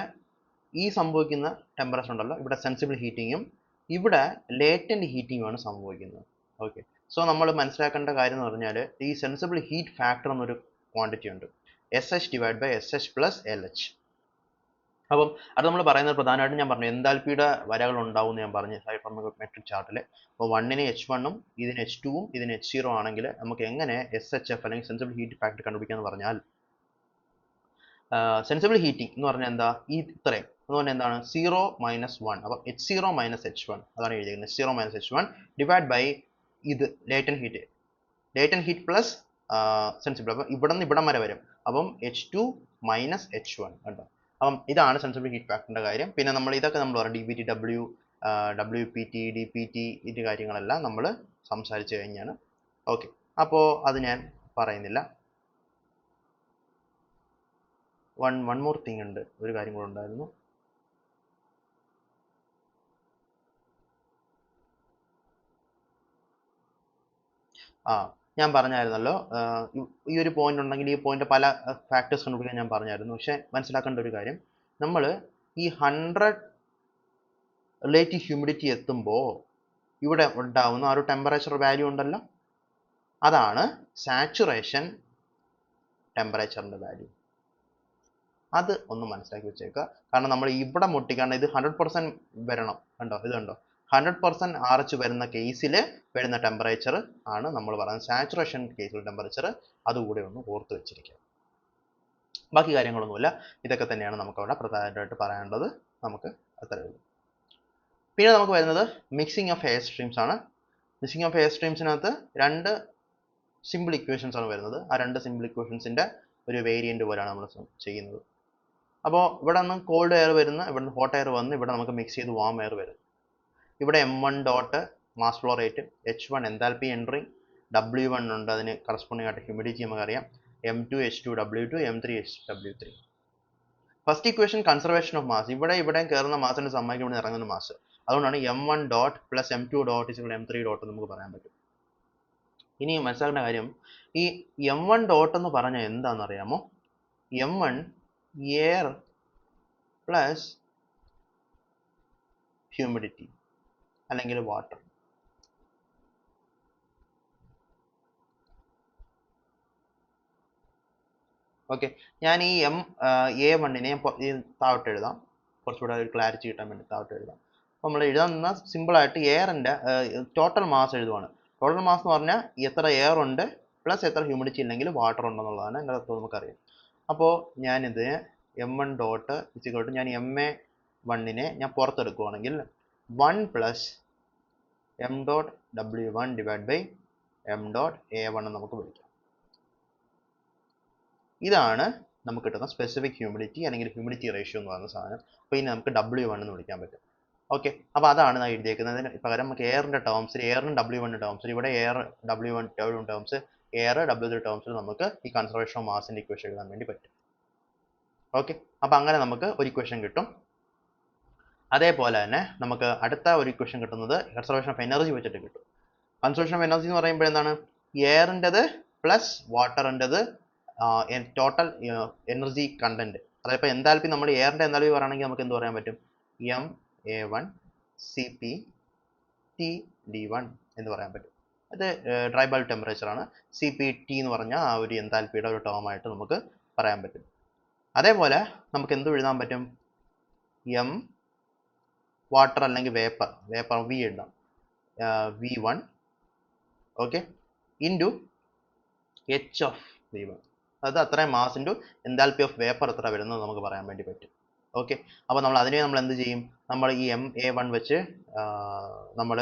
ഈ സംഭവിക്കുന്ന ടെമ്പറേച്ചർ ഉണ്ടല്ലോ, ഇവിടെ സെൻസിബിൾ ഹീറ്റിങ്ങും ഇവിടെ ലേറ്റന്റ് ഹീറ്റിങ്ങുമാണ് സംഭവിക്കുന്നത്. ഓക്കെ, സോ നമ്മൾ മനസ്സിലാക്കേണ്ട കാര്യം എന്ന് പറഞ്ഞാൽ, ഈ സെൻസിബിൾ ഹീറ്റ് ഫാക്ടർ എന്നൊരു ക്വാണ്ടിറ്റി ഉണ്ട്, SH divide by SH plus LH. അപ്പം അത് നമ്മൾ പറയുന്നത് പ്രധാനമായിട്ടും ഞാൻ പറഞ്ഞു എൻതാൽപ്പിയുടെ വരകൾ ഉണ്ടാവും എന്ന് ഞാൻ പറഞ്ഞു സൈക്ലോമെട്രിക് ചാർട്ടിൽ. അപ്പോൾ 1ന് H1ഉം ഇതിന് H2ഉം ഇതിന് H0 ആണെങ്കിൽ നമുക്ക് എങ്ങനെ SHF അല്ലെങ്കിൽ സെൻസിബിൾ ഹീറ്റ് ഫാക്ടർ കണ്ടുപിടിക്കാന്ന് പറഞ്ഞാൽ, സെൻസിബിൾ ഹീറ്റിംഗ് എന്ന് പറഞ്ഞാൽ എന്താ, ഈ ഇത്രയും എന്ന് പറഞ്ഞാൽ എന്താണ്, 0 - 1. അപ്പം H0 - H1 അതാണ് എഴുതിയിരിക്കുന്നത്. H0 - H1 ഡിവൈഡ് ബൈ ഇത് ലേറ്റന്റ് ഹീറ്റ് പ്ലസ് സെൻസിബിൾ. അപ്പം ഇവിടെ നിന്ന് ഇവിടം വരെ വരും. അപ്പം H2 - H1 കണ്ടോ. അപ്പം ഇതാണ് സെൻസിബിൾ ഹീറ്റ് ഫാക്ടറിന്റെ കാര്യം. പിന്നെ നമ്മൾ ഇതൊക്കെ നമ്മൾ പറയും DBT, WPT, DPT, ഇതിന്റെ കാര്യങ്ങളെല്ലാം നമ്മൾ സംസാരിച്ചു കഴിഞ്ഞാണ്. ഓക്കെ, അപ്പോൾ അത് ഞാൻ പറയുന്നില്ല. വൺ മോർ തിങ് ഉണ്ട്, ഒരു കാര്യം കൂടെ ഉണ്ടായിരുന്നു. ആ ഞാൻ പറഞ്ഞായിരുന്നല്ലോ, ഈ ഒരു പോയിന്റ് ഉണ്ടെങ്കിൽ ഈ പോയിന്റ് പല ഫാക്ടേഴ്സ് കണ്ടുപിടിക്കാൻ ഞാൻ പറഞ്ഞായിരുന്നു. പക്ഷെ മനസ്സിലാക്കേണ്ട ഒരു കാര്യം, നമ്മൾ ഈ 100 റിലേറ്റീവ് ഹ്യൂമിഡിറ്റി എത്തുമ്പോൾ ഇവിടെ ഉണ്ടാവുന്ന ആ ഒരു ടെമ്പറേച്ചർ വാല്യൂ ഉണ്ടല്ലോ, അതാണ് സാച്ചുറേഷൻ ടെമ്പറേച്ചറിന്റെ വാല്യൂ. അത് ഒന്ന് മനസ്സിലാക്കി വെച്ചേക്കുക. കാരണം നമ്മൾ ഇവിടെ മുട്ടിക്കാണ്ട് ഇത് 100% വരണം. കണ്ടോ, ഇത് കണ്ടോ, 100% RH വരുന്ന കേസിൽ വരുന്ന ടെമ്പറേച്ചർ ആണ് നമ്മൾ പറയുന്നത് സാച്ചുറേഷൻ കേസിൽ ടെമ്പറേച്ചർ. അതുകൂടെ ഒന്ന് ഓർത്ത് വെച്ചിരിക്കുക. ബാക്കി കാര്യങ്ങളൊന്നുമില്ല, ഇതൊക്കെ തന്നെയാണ് നമുക്ക് അവിടെ പ്രധാനമായിട്ട് പറയാനുള്ളത്. നമുക്ക് അത്രയേ ഉള്ളൂ. പിന്നെ നമുക്ക് വരുന്നത് മിക്സിംഗ് ഓഫ് എയർ സ്ട്രീംസ് ആണ്. മിക്സിംഗ് ഓഫ് എയർ സ്ട്രീംസിനകത്ത് രണ്ട് സിമ്പിൾ ഇക്വേഷൻസ് ആണ് വരുന്നത്. ആ രണ്ട് സിമ്പിൾ ഇക്വേഷൻസിന്റെ ഒരു വേരിയന്റ് പോലെയാണ് നമ്മൾ ചെയ്യുന്നത്. അപ്പോൾ ഇവിടെ നിന്ന് കോൾഡ് എയർ വരുന്ന, ഇവിടെ നിന്ന് ഹോട്ട് എയർ വന്ന് ഇവിടെ നമുക്ക് മിക്സ് ചെയ്ത് വാം എയർ വരും. ഇവിടെ M1 dot mass flow rate, H1 enthalpy entering, W1 ഉണ്ട്, അതിന് കറസ്പോണ്ടിങ് ആയിട്ട് ഹ്യൂമിഡിറ്റി നമുക്കറിയാം, M2 H2 W2, M3 HW3. First equation conservation of mass, ഇവിടെയും കയറുന്ന മാസിന്റെ സമ്മതിക്ക് ഇവിടെ ഇറങ്ങുന്ന മാസ്. അതുകൊണ്ടാണ് M1 dot plus M2 dot is M3 dot നമുക്ക് പറയാൻ പറ്റും. ഇനി മനസ്സിലാക്കേണ്ട കാര്യം, ഈ M1 ഡോട്ട് എന്ന് പറഞ്ഞാൽ എന്താണെന്ന് അറിയാമോ? M1 എയർ പ്ലസ് ഹ്യൂമിഡിറ്റി അല്ലെങ്കിൽ വാട്ടർ. ഓക്കെ, ഞാൻ ഈ A1നെ താഴോട്ട് എഴുതാം, കുറച്ചുകൂടെ ഒരു ക്ലാരിറ്റി കിട്ടാൻ വേണ്ടി താഴോട്ട് എഴുതാം. അപ്പോൾ നമ്മൾ എഴുതാൻ സിമ്പിളായിട്ട് എയറിൻ്റെ ടോട്ടൽ മാസ് എഴുതുവാണ്. ടോട്ടൽ മാസ് എന്ന് പറഞ്ഞാൽ എത്ര എയർ ഉണ്ട് പ്ലസ് എത്ര ഹ്യൂമിഡിറ്റി ഇല്ലെങ്കിൽ വാട്ടർ ഉണ്ടെന്നുള്ളതാണ് എൻ്റെ അർത്ഥം നമുക്കറിയാം. അപ്പോൾ ഞാനിത് M1 ഡോട്ട് ഇച്ചിക്കോട്ട് ഞാൻ MA1നെ ഞാൻ പുറത്തെടുക്കുവാണെങ്കിൽ 1 plus M dot W1 divide by M dot A1 നമുക്ക് വിളിക്കാം. ഇതാണ് നമുക്ക് കിട്ടുന്ന സ്പെസിഫിക് ഹ്യൂമിഡിറ്റി അല്ലെങ്കിൽ ഹ്യൂമിഡിറ്റി റേഷ്യോ എന്ന് പറയുന്ന സാധനം. അപ്പോൾ ഇനി നമുക്ക് W1 എന്ന് വിളിക്കാൻ പറ്റും. ഓക്കെ, അപ്പോൾ അതാണ് ഞാൻ എഴുതിയേക്കുന്നതിന് പകരം നമുക്ക് എയറിൻ്റെ ടേംസിൽ, എയറിനും W1 ടേംസിൽ, ഇവിടെ air W1 terms, air W3 ടേംസിൽ നമുക്ക് ഈ കൺസർവേഷൻ ഓഫ് മാസിൻ്റെ ഇക്വേഷൻ എഴുതാൻ വേണ്ടി പറ്റും. ഓക്കെ, അപ്പോൾ അങ്ങനെ നമുക്ക് ഒരു ഇക്വേഷൻ കിട്ടും. അതേപോലെ തന്നെ നമുക്ക് അടുത്ത ഒരു ഇക്വേഷൻ കിട്ടുന്നത് കൺസർവേഷൻ ഓഫ് എനർജി വെച്ചിട്ട് കിട്ടും. കൺസർവേഷൻ ഓഫ് എനർജി എന്ന് പറയുമ്പോൾ എന്താണ്? എയറിൻ്റെത് പ്ലസ് വാട്ടറിൻ്റെത് ടോട്ടൽ എനർജി കണ്ടന്റ്. അതായത് ഇപ്പോൾ എന്താൽപ്പി നമ്മൾ എയറിൻ്റെ എന്താൽപ്പി പറയുകയാണെങ്കിൽ നമുക്ക് എന്ത് പറയാൻ പറ്റും? MA1 CpTD1 എന്ന് പറയാൻ പറ്റും. അത് ഡ്രൈ ബൾബ് ടെമ്പറേച്ചർ ആണ്. CpT എന്ന് പറഞ്ഞാൽ ആ ഒരു എന്താൽപ്പിയുടെ ഒരു ടേം ആയിട്ട് നമുക്ക് പറയാൻ പറ്റും. അതേപോലെ നമുക്ക് എന്ത് എഴുതാൻ പറ്റും? M വാട്ടർ അല്ലെങ്കിൽ വേപ്പർ V എഴുതാം, V1 okay into H of V1. അത് അത്രയും മാസ് ഇൻറ്റു എന്താൽപ്പി ഓഫ് വേപ്പർ എത്ര വരുന്നത് നമുക്ക് പറയാൻ വേണ്ടി പറ്റും. ഓക്കെ, അപ്പോൾ നമ്മൾ എന്ത് ചെയ്യും? നമ്മൾ ഈ MA1 വെച്ച് നമ്മൾ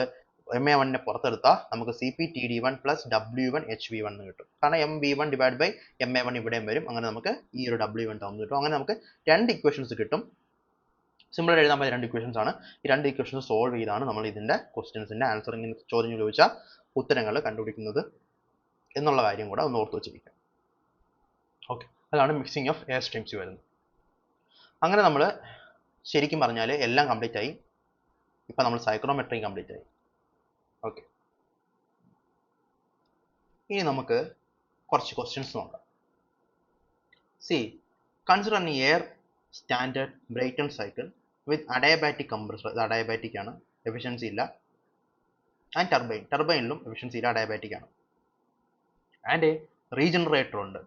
MA1നെ പുറത്തെടുത്താൽ നമുക്ക് CpTD1 പ്ലസ് W1 HV1 എന്ന് കിട്ടും. കാരണം MV1 ഡിവൈഡ് ബൈ MA1 ഇവിടെയും വരും. അങ്ങനെ നമുക്ക് ഈ ഒരു W1 ടേം കിട്ടും. അങ്ങനെ നമുക്ക് രണ്ട് ഇക്വേഷൻസ് കിട്ടും. സിമ്പിളായിട്ട് എഴുതാൻ പറ്റിയ രണ്ട് ഇക്വേഷൻസ് ആണ്. ഈ രണ്ട് ഇക്വേഷൻസ് സോൾവ് ചെയ്താണ് നമ്മൾ ഇതിൻ്റെ ക്വസ്റ്റ്യൻസിൻ്റെ ആൻസറിങ് ചോദ്യം ചോദിച്ചാൽ ഉത്തരങ്ങൾ കണ്ടുപിടിക്കുന്നത് എന്നുള്ള കാര്യം കൂടെ ഒന്ന് ഓർത്ത് വെച്ചിരിക്കുക. ഓക്കെ, അതാണ് മിക്സിംഗ് ഓഫ് എയർ സ്ട്രീംസ് വരുന്നത്. അങ്ങനെ നമ്മൾ ശരിക്കും പറഞ്ഞാൽ എല്ലാം കംപ്ലീറ്റ് ആയി. ഇപ്പം നമ്മൾ സൈക്രോമെട്രി കംപ്ലീറ്റ് ആയി. ഓക്കെ, ഇനി നമുക്ക് കുറച്ച് ക്വസ്റ്റ്യൻസ് നോക്കാം. Consider an air standard Brayton cycle with adiabatic compressor. ഇത് അഡയബാറ്റിക് ആണ്, എഫിഷ്യൻസി ഇല്ല. ആൻഡ് ടർബൈനിലും എഫിഷ്യൻസി ഇല്ല, അഡയബാറ്റിക് ആണ്. ആൻഡ് റീജനറേറ്റർ ഉണ്ട്.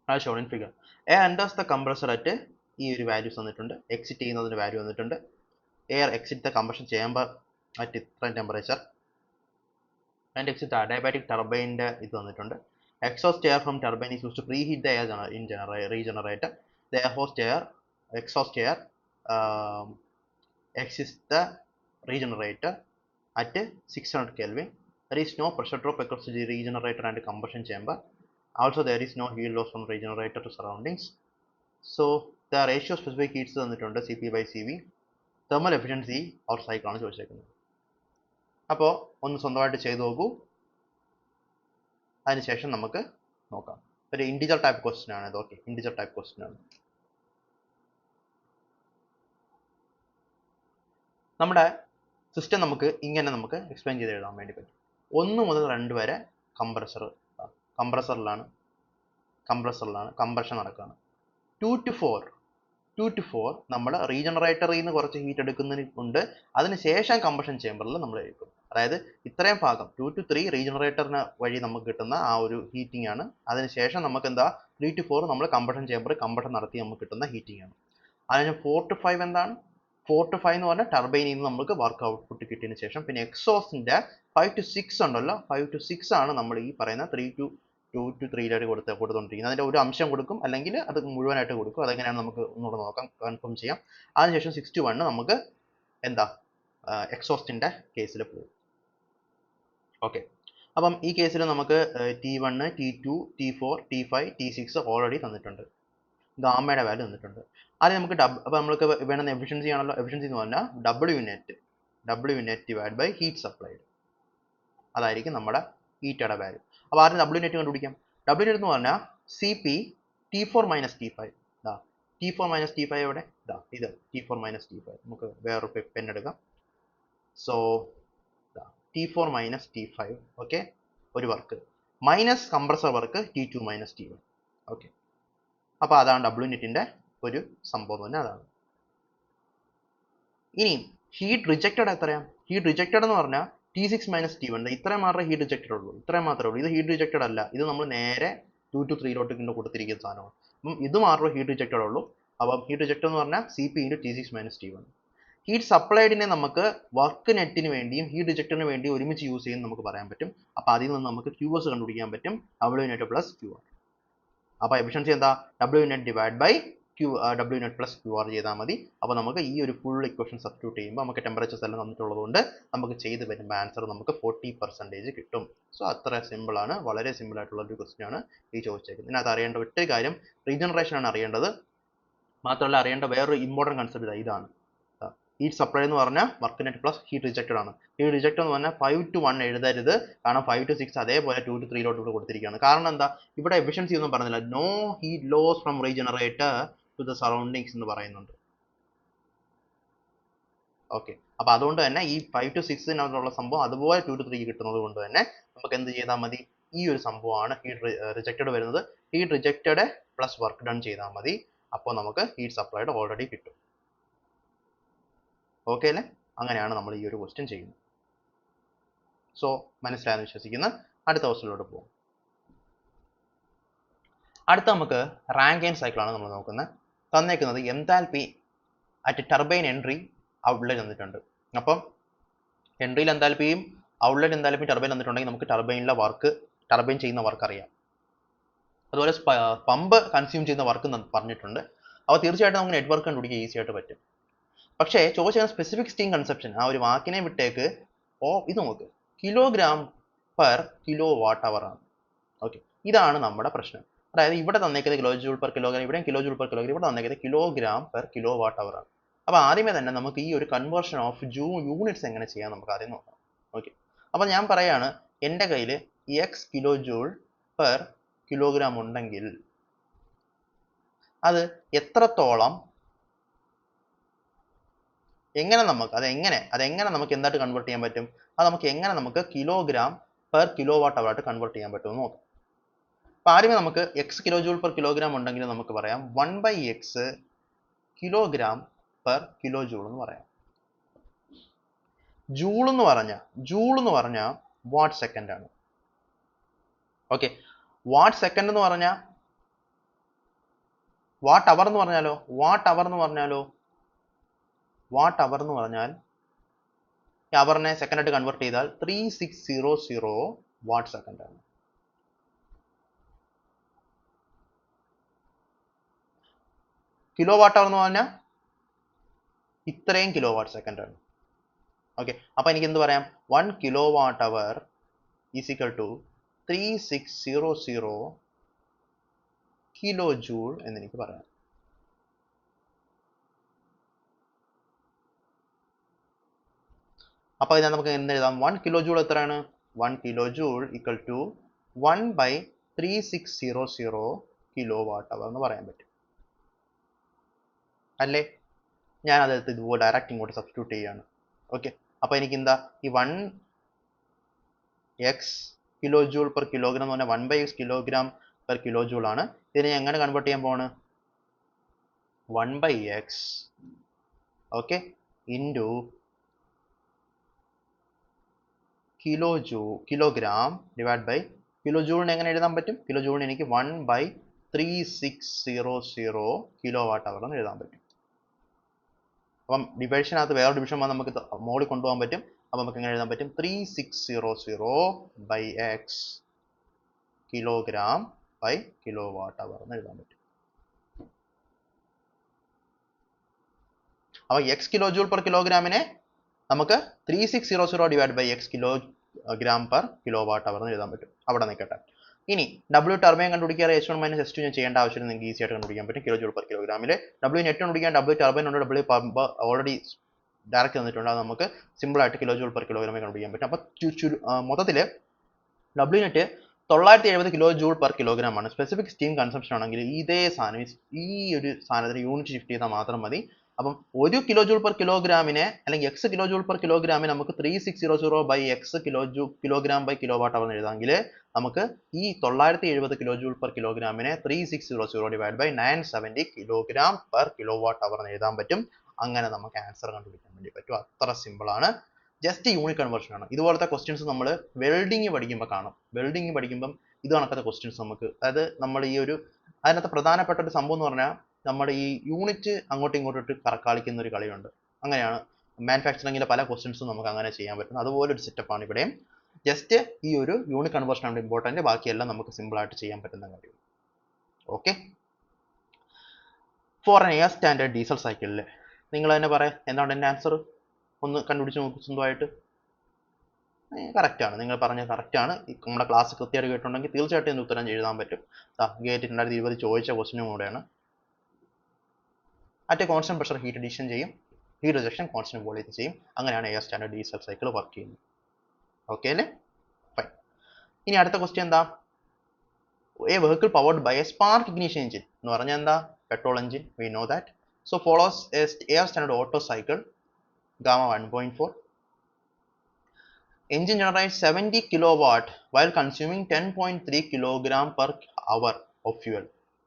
അത് shown in figure. Air enters the compressor at ഈ ഒരു വാല്യൂസ് വന്നിട്ടുണ്ട്. എക്സിറ്റ് ചെയ്യുന്നതിന് വാല്യൂ വന്നിട്ടുണ്ട്. Air exit the compression chamber at ഇത്രയും ടെമ്പറേച്ചർ. ആൻഡ് എക്സിറ്റ് അഡയബാറ്റിക് ടർബൈൻ്റെ ഇത് വന്നിട്ടുണ്ട്. Exhaust air from turbine is used to preheat the air in regenerator. The exhaust air exits the regenerator at 600 Kelvin. There is no pressure drop across the regenerator and combustion chamber. Also, there is no heat loss from regenerator to surroundings. So, the ratio specific heats തന്നിട്ടുണ്ട് CP by CV. Thermal efficiency or cycle ആണ് ചോദിച്ചേക്കുന്നത്. അപ്പോൾ ഒന്ന് സ്വന്തമായിട്ട് ചെയ്ത് നോക്കൂ. അതിനുശേഷം നമുക്ക് നോക്കാം. ഒരു ഇൻറ്റിജർ ടൈപ്പ് ക്വസ്റ്റ്യൻ ആണ് ഇത്. ഓക്കെ, ഇൻറ്റിജർ ടൈപ്പ് ക്വസ്റ്റ്യൻ ആണ്. നമ്മുടെ സിസ്റ്റം നമുക്ക് ഇങ്ങനെ എക്സ്പ്ലെയിൻ ചെയ്ത് എഴുതാൻ വേണ്ടി പറ്റും. 1 മുതൽ 2 വരെ കംപ്രസറിലാണ് കംപ്രഷൻ നടക്കുകയാണ്. 2 to 4 നമ്മൾ റീജനറേറ്ററിൽ നിന്ന് കുറച്ച് ഹീറ്റ് എടുക്കുന്നതിനുണ്ട്, അതിനുശേഷം കമ്പഷൻ ചേമ്പറിൽ നമ്മൾ എടുക്കും. അതായത് ഇത്രയും ഭാഗം 2 to 3 റീജനറേറ്ററിന് വഴി നമുക്ക് കിട്ടുന്ന ആ ഒരു ഹീറ്റിംഗ് ആണ്. അതിനുശേഷം നമുക്ക് എന്താ 3 to 4 നമ്മൾ കമ്പഷൻ നടത്തി നമുക്ക് കിട്ടുന്ന ഹീറ്റിംഗ് ആണ്. അതിന് 4 to 5 എന്താണ്? 4 to 5 എന്ന് പറഞ്ഞാൽ ടർബൈനിൽ നിന്ന് നമുക്ക് വർക്ക് ഔട്ട്പുട്ട് കിട്ടിയതിന് ശേഷം. പിന്നെ എക്സോസ്റ്റിന്റെ 5 to 6 ഉണ്ടല്ലോ, 5 to 6 ആണ് നമ്മൾ ഈ പറയുന്ന 2 to 3 കൊടുത്തുകൊണ്ടിരിക്കുന്നത്. അതിന്റെ ഒരു അംശം കൊടുക്കും, അല്ലെങ്കിൽ അത് മുഴുവനായിട്ട് കൊടുക്കും. അതെങ്ങനെയാണ് നമുക്ക് ഒന്നുകൂടെ നോക്കാം, കൺഫേം ചെയ്യാം. അതിനുശേഷം 6 to 1 നമുക്ക് എന്താ എക്സോസ്റ്റിന്റെ കേസിൽ പോകും. ഓക്കെ, അപ്പം ഈ കേസിൽ നമുക്ക് T1, T2, T4, T5, T6 already തന്നിട്ടുണ്ട്, ഗാമയുടെ വാല്യൂ തന്നിട്ടുണ്ട്. ആദ്യം നമുക്ക് അപ്പോൾ നമ്മൾക്ക് വേണമെന്ന് എഫിഷ്യൻസി ആണല്ലോ. എഫിഷ്യൻസി എന്ന് പറഞ്ഞാൽ W net divide by heat supplied, അതായിരിക്കും നമ്മുടെ ഹീറ്റയുടെ വാല്യൂ. അപ്പോൾ ആദ്യം W net കണ്ടുപിടിക്കാം. W net എന്ന് പറഞ്ഞാൽ CP T4 - T5. T4 - T5 എവിടെ? ഇത് T4 - T5. നമുക്ക് വേറൊരു പെൻ എടുക്കാം. സോ T4 - T5, ഓക്കെ, ഒരു work minus compressor work T2 - T1. Okay, അപ്പോൾ അതാണ് W നെറ്റിന്റെ ഒരു സംഭവം തന്നെ അതാണ്. ഇനി ഹീറ്റ് റിജക്റ്റഡ് എത്രയാണ്? ഹീറ്റ് റിജക്റ്റഡ് എന്ന് പറഞ്ഞാൽ T6 - T1. ഇത്രയും മാത്രമേ ഹീറ്റ് റിജക്റ്റഡ് ഉള്ളൂ, ഇത്രയും മാത്രമേ ഉള്ളൂ. ഇത് ഹീറ്റ് റിജക്റ്റഡ് അല്ല, ഇത് നമ്മൾ നേരെ 2 to 3 കൊടുത്തിരിക്കുന്ന സാധനമാണ്. അപ്പം ഇത് മാത്രമേ ഹീറ്റ് റിജക്റ്റഡ് ഉള്ളൂ. അപ്പം ഹീറ്റ് റിജക്റ്റഡ് എന്ന് പറഞ്ഞാൽ CP × T6 - T1. ഹീറ്റ് സപ്ലൈഡിനെ നമുക്ക് വർക്ക് നെറ്റിന് വേണ്ടിയും ഹീറ്റ് റിജക്റ്ററിന് വേണ്ടിയും ഒരുമിച്ച് യൂസ് ചെയ്യുന്ന നമുക്ക് പറയാൻ പറ്റും. അപ്പോൾ അതിൽ നിന്ന് നമുക്ക് QS കണ്ടുപിടിക്കാൻ പറ്റും, W net plus QR. അപ്പോൾ എഫിഷ്യൻസി എന്താ? W net divide by W net plus QR ചെയ്താൽ മതി. അപ്പോൾ നമുക്ക് ഈ ഒരു ഫുൾ ഇക്വേഷൻ സബ്സ്റ്റിറ്റ്യൂട്ട് ചെയ്യുമ്പോൾ നമുക്ക് ടെമ്പറേച്ചേഴ്സ് എല്ലാം തന്നിട്ടുള്ളത് കൊണ്ട് നമുക്ക് ചെയ്ത് വരുമ്പോൾ ആൻസർ നമുക്ക് 40% കിട്ടും. സോ അത്ര സിമ്പിൾ ആണ്, വളരെ സിമ്പിൾ ആയിട്ടുള്ള ഒരു ക്വസ്റ്റ്യൻ ആണ് ഈ ചോദിച്ചേക്കുന്നത്. ഇതിനകത്ത് അറിയേണ്ട ഒറ്റ കാര്യം റീജനറേഷൻ ആണ് അറിയേണ്ടത്. മാത്രമല്ല അറിയേണ്ട വേറൊരു ഇമ്പോർട്ടൻറ്റ് കൺസെപ്റ്റ് ഇതാണ്. ഹീറ്റ് സപ്ലൈ എന്ന് പറഞ്ഞാൽ work net plus heat rejected ആണ്. ഹീറ്റ് റിജക്റ്റഡ് എന്ന് പറഞ്ഞാൽ 5 to 1 എഴുതരുത്, കാരണം 5 to 6 അതേപോലെ 2 to 3 ഇവിടെ കൊടുത്തിരിക്കുകയാണ്. കാരണം എന്താ, ഇവിടെ എഫിഷ്യൻസി ഒന്നും പറഞ്ഞില്ല. No heat loss from regenerator to the surroundings എന്ന് പറയുന്നുണ്ട്. ഓക്കെ, അപ്പോൾ അതുകൊണ്ട് തന്നെ ഈ 5 to 6 സംഭവം അതുപോലെ 2 to 3 കിട്ടുന്നത് കൊണ്ട് തന്നെ നമുക്ക് എന്ത് ചെയ്താൽ മതി, ഈ ഒരു സംഭവമാണ് ഹീറ്റ് റിജക്റ്റഡ് വരുന്നത്. Heat rejected plus work done ചെയ്താൽ മതി. അപ്പോൾ നമുക്ക് ഹീറ്റ് സപ്ലൈഡ് ഓൾറെഡി കിട്ടും. ഓക്കെ അല്ലേ? അങ്ങനെയാണ് നമ്മൾ ഈ ഒരു ക്വസ്റ്റ്യൻ ചെയ്യുന്നത്. സോ മനസ്സിലായെന്ന് വിശ്വസിക്കുന്നു. അടുത്ത ക്വസ്റ്റ്യനിലോട്ട് പോകും. അടുത്ത നമുക്ക് റാങ്കൈൻ സൈക്കിളാണ് നമ്മൾ നോക്കുന്നത്. തന്നേക്കുന്നത് enthalpy at turbine entry outlet തന്നിട്ടുണ്ട്. അപ്പം എൻട്രിയിൽ എൻതാൽപ്പിയും ഔട്ട്ലെറ്റ് എൻതാൽപ്പിയും ടർബൈൻ തന്നിട്ടുണ്ടെങ്കിൽ നമുക്ക് ടർബൈൻ ചെയ്യുന്ന വർക്ക് അറിയാം. അതുപോലെ പമ്പ് കൺസ്യൂം ചെയ്യുന്ന വർക്ക് പറഞ്ഞിട്ടുണ്ട്. അപ്പോൾ തീർച്ചയായിട്ടും നമുക്ക് നെറ്റ്വർക്ക് കണ്ടുപിടിക്കാൻ ഈസി ആയിട്ട് പറ്റും. പക്ഷേ ചോദിച്ചാൽ സ്പെസിഫിക് സ്റ്റീം കൺസപ്ഷൻ, ആ ഒരു വാക്കിനെ വിട്ടേക്ക്. ഇത് നോക്ക്, കിലോഗ്രാം പെർ kWh ആണ്. ഓക്കെ, ഇതാണ് നമ്മുടെ പ്രശ്നം. അതായത് ഇവിടെ തന്നേക്കുന്നത് kJ/kg, ഇവിടെയും kJ/kg, ഇവിടെ തന്നേക്കുന്നത് കിലോഗ്രാം പെർ kWh ആണ്. അപ്പോൾ ആദ്യമേ തന്നെ നമുക്ക് ഈ ഒരു കൺവേർഷൻ ഓഫ് യൂണിറ്റ്സ് എങ്ങനെ ചെയ്യാൻ നമുക്ക് ആദ്യം നോക്കാം. ഓക്കെ, അപ്പോൾ ഞാൻ പറയാണ്, എൻ്റെ കയ്യിൽ x kJ/kg ഉണ്ടെങ്കിൽ അത് എത്രത്തോളം, അതെങ്ങനെ നമുക്ക് എന്തായിട്ട് കൺവേർട്ട് ചെയ്യാൻ പറ്റും, അത് നമുക്ക് കിലോഗ്രാം പെർ kWh ആയിട്ട് കൺവേർട്ട് ചെയ്യാൻ പറ്റുമെന്ന് നോക്കാം. അപ്പോൾ ആദ്യമേ നമുക്ക് x kJ/kg ഉണ്ടെങ്കിൽ നമുക്ക് പറയാം 1/x കിലോഗ്രാം പെർ kJ എന്ന് പറയാം. ജൂൾ എന്ന് പറഞ്ഞാൽ വാട്ട് സെക്കൻഡ് ആണ്. ഓക്കെ, വാട്ട് സെക്കൻഡ് എന്ന് പറഞ്ഞാൽ വാട്ട് അവർ എന്ന് പറഞ്ഞാൽ ഈ അവറിനെ സെക്കൻഡ് ആയിട്ട് കൺവേർട്ട് ചെയ്താൽ 3600 വാട്ട് സെക്കൻഡ് ആണ്. കിലോ വാട്ട് അവർ എന്ന് പറഞ്ഞാൽ ഇത്രയും കിലോ വാട്ട് സെക്കൻഡ് ആണ്. ഓക്കെ, അപ്പോൾ എനിക്ക് എന്ത് പറയാം, 1 kWh is equal to 3600 kJ എന്ന് എനിക്ക് പറയാം. അപ്പോൾ ഇതിനകത്ത് നമുക്ക് എന്ത് എഴുതാം, 1 kJ എത്രയാണ്, 1 kJ ഈക്വൽ ടു 1/3600 kWh എന്ന് പറയാൻ പറ്റും അല്ലേ? ഞാൻ അതെടുത്ത് ഇതുപോലെ ഡയറക്റ്റ് ഇങ്ങോട്ട് സബ്സ്റ്റിറ്റ്യൂട്ട് ചെയ്യാണ്. ഓക്കെ, അപ്പോൾ എനിക്ക് എന്താ, ഈ 1 X kilo joule per kilogram എന്ന് പറഞ്ഞാൽ 1/x kilogram per kilo joule ആണ്. ഇതിനെ എങ്ങനെ കൺവേർട്ട് ചെയ്യാൻ പോവാണ്? 1/x okay into kilogram divide by kilo ജൂളിന് എങ്ങനെ എഴുതാൻ പറ്റും? കിലോ ജൂളിന് എനിക്ക് 1/3600 കിലോ വാട്ട് അവർ എന്ന് എഴുതാൻ പറ്റും. അപ്പം ഡിവിഷനകത്ത് വേറെ ഡിവിഷൻ വന്ന് നമുക്ക് മോളിൽ കൊണ്ടുപോകാൻ പറ്റും. അപ്പം നമുക്ക് എങ്ങനെ എഴുതാൻ പറ്റും? 3600/x kilogram by kilo watt hour എന്ന് എഴുതാൻ പറ്റും. അപ്പോൾ എക്സ് കിലോ ജൂൾ പെർ കിലോഗ്രാമിനെ നമുക്ക് 3600 divide by x kilogram per kilo watt hour എന്ന് എഴുതാൻ പറ്റും. അവിടെ നിൽക്കട്ടെ. ഇനി ഡബ്ല്യു ടർബൈൻ കണ്ടുപിടിക്കാറ് H1 - H2 ഞാൻ ചെയ്യേണ്ട ആവശ്യമില്ല. നിങ്ങൾക്ക് ഈസി ആയിട്ട് കണ്ടുപിടിക്കാൻ പറ്റും. കിലോ ജൂൾ പെർ കിലോഗ്രാമിൽ ഡബ്ല്യു നെറ്റ് കണ്ടുപിടിക്കാൻ ഡബ്ല്യു ടർബൈൻ ഉണ്ട്, ഡബ്ല്യു പമ്പ് ഓൾറെഡി ഡയറക്റ്റ് തന്നിട്ടുണ്ട്. അത് നമുക്ക് സിമ്പിൾ ആയിട്ട് കിലോ ജൂൾ പെർ കിലോഗ്രാമിൽ കണ്ടുപിടിക്കാൻ പറ്റും. അപ്പോൾ മൊത്തത്തിൽ W net 970 kilo joule per kilogram ആണ്. സ്പെസിഫിക് സ്റ്റീം കൺസംപ്ഷൻ ആണെങ്കിൽ ഇതേ സാധനം ഈ ഒരു സാധനത്തിന് യൂണിറ്റ് ഷിഫ്റ്റ് ചെയ്താൽ മാത്രം മതി. അപ്പം 1 കിലോ ജൂൾ പെർ കിലോഗ്രാമിനെ അല്ലെങ്കിൽ എക്സ് കിലോ ജൂൾ പെർ കിലോഗ്രാമിനെ നമുക്ക് 3600/x kilogram by kilo watt hour എഴുതാമെങ്കിൽ നമുക്ക് ഈ 970 കിലോ ജൂൾ പെർ കിലോഗ്രാമിനെ 3600 divide by 970 kilogram per kilo watt hour എഴുതാൻ പറ്റും. അങ്ങനെ നമുക്ക് ആൻസർ കണ്ടുപിടിക്കാൻ വേണ്ടി പറ്റും. അത്ര സിമ്പിൾ ആണ്. ജസ്റ്റ് യൂണിറ്റ് കൺവേർഷൻ ആണ്. ഇതുപോലത്തെ ക്വസ്റ്റ്യൻസ് നമ്മൾ വെൽഡിങ് പഠിക്കുമ്പോൾ കാണും. വെൽഡിങ് പഠിക്കുമ്പം ഇത് കണക്കത്തെ ക്വസ്റ്റ്യൻസ് നമുക്ക്, അതായത് നമ്മൾ ഈ ഒരു അതിനകത്ത് പ്രധാനപ്പെട്ട ഒരു സംഭവം എന്ന് പറഞ്ഞാൽ നമ്മുടെ ഈ യൂണിറ്റ് അങ്ങോട്ടും ഇങ്ങോട്ടും ഇട്ട് കളിക്കുന്ന ഒരു കളിയുണ്ട്. അങ്ങനെയാണ് മാനുഫാക്ചറിങ്ങിലെ പല ക്വസ്റ്റ്യൻസും നമുക്ക് അങ്ങനെ ചെയ്യാൻ പറ്റും. അതുപോലെ ഒരു സെറ്റപ്പാണ് ഇവിടെയും. ജസ്റ്റ് ഈ ഒരു യൂണിറ്റ് കൺവേർഷൻ ആണ് ഇമ്പോർട്ടൻറ്റ്. ബാക്കിയെല്ലാം നമുക്ക് സിമ്പിൾ ആയിട്ട് ചെയ്യാൻ പറ്റുന്ന കാര്യം. Okay. For an air standard diesel സൈക്കിളിൽ നിങ്ങൾ തന്നെ പറയാം എന്താണ് എൻ്റെ ആൻസർ? ഒന്ന് കണ്ടുപിടിച്ച് നോക്കും സ്വന്തമായിട്ട്. കറക്റ്റാണ്, നിങ്ങൾ പറഞ്ഞത് കറക്റ്റാണ്. നമ്മുടെ ക്ലാസ് കൃത്യമായിട്ട് കേട്ടിട്ടുണ്ടെങ്കിൽ തീർച്ചയായിട്ടും ഇതിന് ഉത്തരം എഴുതാൻ പറ്റും. ഗേറ്റ് 2020 ചോദിച്ച ക്വസ്റ്റിനും കൂടെയാണ്. At a constant pressure heat addition ചെയ്യും, ഹീറ്റ് റിജക്ഷൻ കോൺസ്റ്റന്റ് വോളിയത്തിൽ ചെയ്യും. അങ്ങനെയാണ് air standard diesel cycle work ചെയ്യുന്നത്. ഓക്കെ അല്ലേ? ഫൈൻ. ഇനി അടുത്ത ക്വസ്റ്റ്യൻ എന്താ? A vehicle powered by a spark ignition engine എന്ന് പറഞ്ഞാൽ എന്താ? Petrol engine, we know that. So follows air standard Otto cycle gamma 1.4. Engine generates 70 kilowatt while consuming 10.3 kilogram per hour of fuel.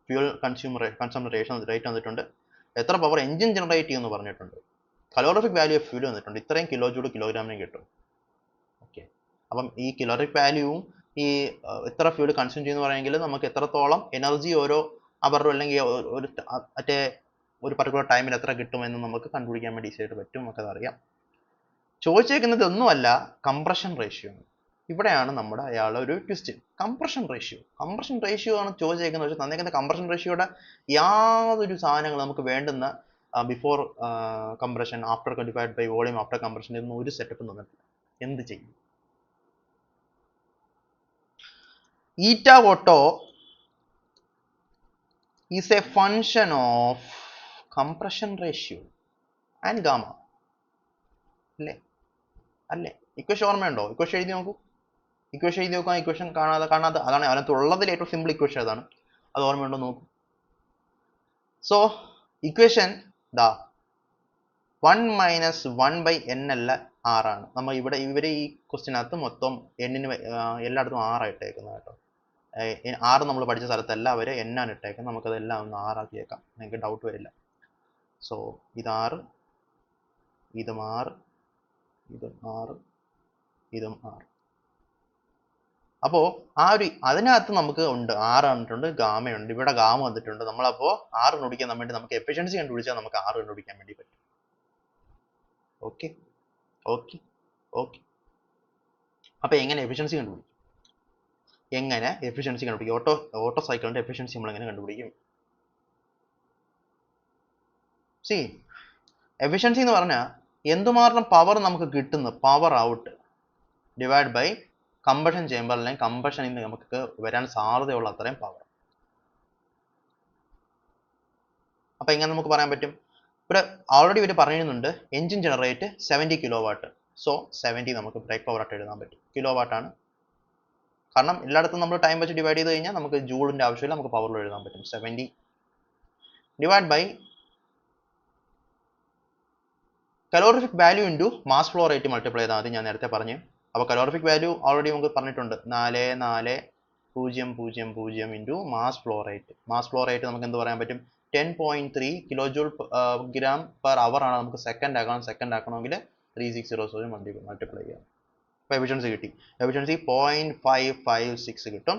Fuel consumption rate തന്നിട്ടുണ്ട്. എത്ര പവർ എഞ്ചിൻ ജനറേറ്റ് ചെയ്യുമെന്ന് പറഞ്ഞിട്ടുണ്ട്. കലോറിഫിക് വാല്യൂ ഓഫ് ഫ്യൂൽ തന്നിട്ടുണ്ട്. ഇത്രയും കിലോ ജൂൾ കിലോഗ്രാമിന് കിട്ടും. ഓക്കെ. അപ്പം ഈ കിലോറിഫിക് വാല്യൂവും ഈ എത്ര ഫ്യൂൽ കൺസ്യൂം ചെയ്യുന്ന പറയുമെങ്കിൽ നമുക്ക് എത്രത്തോളം എനർജി ഓരോ അവറിലും അല്ലെങ്കിൽ ഒരു പർട്ടിക്കുലർ ടൈമിൽ എത്ര കിട്ടുമെന്ന് നമുക്ക് കണ്ടുപിടിക്കാൻ വേണ്ടി ഈസി ആയിട്ട് പറ്റും. നമുക്കത് അറിയാം. ചോദിച്ചേക്കുന്നത് ഒന്നുമല്ല, കംപ്രഷൻ റേഷ്യോ. ഇവിടെയാണ് നമ്മുടെ അയാളുടെ ഒരു ട്വിസ്റ്റ്. കംപ്രഷൻ റേഷ്യോ ആണ് ചോദിച്ചേക്കുന്നത്. പക്ഷെ തന്നേക്കുന്ന കംപ്രഷൻ റേഷ്യോയുടെ യാതൊരു സാധനങ്ങൾ നമുക്ക് വേണ്ടുന്ന before compression, after divide by volume after compression ഇതൊന്നും ഒരു സെറ്റപ്പ് തന്നിട്ടില്ല. എന്ത് ചെയ്യും? Eta Otto is a function of compression ratio and gamma അല്ലേ? അല്ലേ? ഇക്വേഷൻ ഓർമ്മയുണ്ടോ? ഇക്വേഷൻ എഴുതി നോക്കൂ. ഇക്വേഷൻ എഴുതി നോക്കുക. ഇക്വേഷൻ കാണാതെ അതാണ് അതിനകത്തുള്ളതിൽ ഏറ്റവും സിമ്പിൾ ഇക്വേഷൻ അതാണ്. അത് ഓർമ്മയുണ്ടോ നോക്കൂ. സോ ഇക്വേഷൻ ദാ 1 - 1/n അല്ല 6 ആണ്. നമ്മൾ ഇവര് ഈ ക്വസ്റ്റിനകത്ത് മൊത്തം n-ന് എല്ലായിടത്തും 6 ഇട്ടേക്കുന്നത് കേട്ടോ. 6 നമ്മൾ പഠിച്ച സ്ഥലത്തല്ല അവർ n ആണ് ഇട്ടേക്കുന്നത്. നമുക്കതെല്ലാം ഒന്ന് 6 ആക്കിയേക്കാം, നിങ്ങൾക്ക് ഡൗട്ട് വരില്ല. സോ ഇത് 6, ഇതും 6, ഇതും 6, ഇതും 6. അപ്പോൾ അതിനകത്ത് നമുക്ക് ഉണ്ട് 6 വന്നിട്ടുണ്ട്, ഗാമയുണ്ട്. ഇവിടെ ഗാമ വന്നിട്ടുണ്ട്. നമ്മളപ്പോൾ 6 കണ്ടുപിടിക്കാൻ വേണ്ടി നമുക്ക് എഫിഷ്യൻസി കണ്ടുപിടിച്ചാൽ നമുക്ക് 6 കണ്ടുപിടിക്കാൻ വേണ്ടി പറ്റും. Okay okay okay. അപ്പോൾ എങ്ങനെ എഫിഷ്യൻസി കണ്ടുപിടിക്കും? ഓട്ടോ സൈക്കിളിന്റെ എഫിഷ്യൻസി നമ്മൾ എങ്ങനെ കണ്ടുപിടിക്കും? സി, എഫിഷ്യൻസി എന്ന് പറഞ്ഞാൽ എന്തുമാത്രം പവർ നമുക്ക് കിട്ടുന്നു, power out divide by combustion chamber അല്ലെങ്കിൽ കമ്പഷനിൽ നിന്ന് നമുക്ക് വരാൻ സാധ്യതയുള്ള അത്രയും പവർ. അപ്പൊ എങ്ങനെ നമുക്ക് പറയാൻ പറ്റും? ഇവിടെ ഓൾറെഡി ഇവർ പറയുന്നുണ്ട് engine generate 70 kilo watt. So 70 നമുക്ക് ബ്രേക്ക് പവർ ആയിട്ട് എഴുതാൻ പറ്റും. കിലോ വാട്ടാണ്, കാരണം എല്ലായിടത്തും നമ്മൾ ടൈം വെച്ച് ഡിവൈഡ് ചെയ്ത് കഴിഞ്ഞാൽ നമുക്ക് ജൂളിന്റെ ആവശ്യമില്ല, നമുക്ക് പവറിൽ എഴുതാൻ പറ്റും. 70 divide by calorific value into mass flow rate multiply ചെയ്താൽ മതി. ഞാൻ നേരത്തെ പറഞ്ഞു. അപ്പോൾ കലോറിഫിക് വാല്യൂ ഓൾറെഡി നമുക്ക് പറഞ്ഞിട്ടുണ്ട് 4400 into mass flow rate. Mass flow rate നമുക്ക് എന്ത് പറയാൻ പറ്റും? 10.3 kilo joule gram per hour ആണ്. നമുക്ക് സെക്കൻഡ് ആക്കണമെങ്കിൽ 3600 മൾട്ടിപ്ലൈ ചെയ്യാം. അപ്പോൾ എഫിഷ്യൻസി കിട്ടി. എഫിഷ്യൻസി 0.556 കിട്ടും.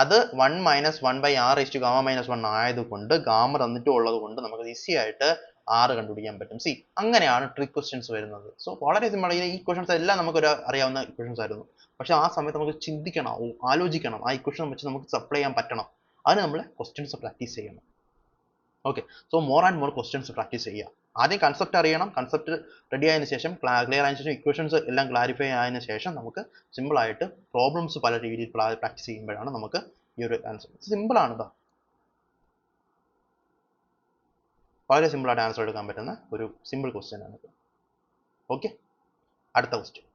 അത് 1 - 1/r⁻⁻1 ആയതുകൊണ്ട് ഗാമ തന്നിട്ടുള്ളത് കൊണ്ട് നമുക്ക് ഈസി ആയിട്ട് R കണ്ടുപിടിക്കാൻ പറ്റും. സി, അങ്ങനെയാണ് ട്രിക്ക് ക്വസ്റ്റ്യൻസ് വരുന്നത്. സോ വളരെ സിമ്പിൾ. ഈ ക്വസ്റ്റ്യൻസ് എല്ലാം നമുക്ക് അറിയാവുന്ന ക്വസ്റ്റ്യൻസ് ആയിരുന്നു. പക്ഷെ ആ സമയത്ത് നമുക്ക് ചിന്തിക്കണം, ആലോചിക്കണം, ആ ഇക്വേഷൻ വെച്ച് നമുക്ക് സപ്ലൈ ചെയ്യാൻ പറ്റണം. അതിന് നമ്മൾ ക്വസ്റ്റ്യൻസ് പ്രാക്ടീസ് ചെയ്യണം. Okay, so more and more questions practice ചെയ്യുക. ആദ്യം കൺസെപ്റ്റ് അറിയണം. കൺസെപ്റ്റ് റെഡി ആയതിനു ശേഷം, ക്ലിയർ ആയതിനു ശേഷം, ഇക്വേഷൻസ് എല്ലാം ക്ലാരിഫൈ ആയതിനു ശേഷം നമുക്ക് സിമ്പിൾ ആയിട്ട് പ്രോബ്ലംസ് പല രീതിയിൽ പ്രാക്ടീസ് ചെയ്യുമ്പോഴാണ് നമുക്ക് ഈ ഒരു ആൻസർ. സിമ്പിൾ ആണ് കേട്ടോ, വളരെ സിമ്പിൾ ആയിട്ട് ആൻസർ എടുക്കാൻ പറ്റുന്ന ഒരു സിമ്പിൾ ക്വസ്റ്റ്യൻ ആണ്. ഓക്കെ, അടുത്ത ക്വസ്റ്റ്യൻ.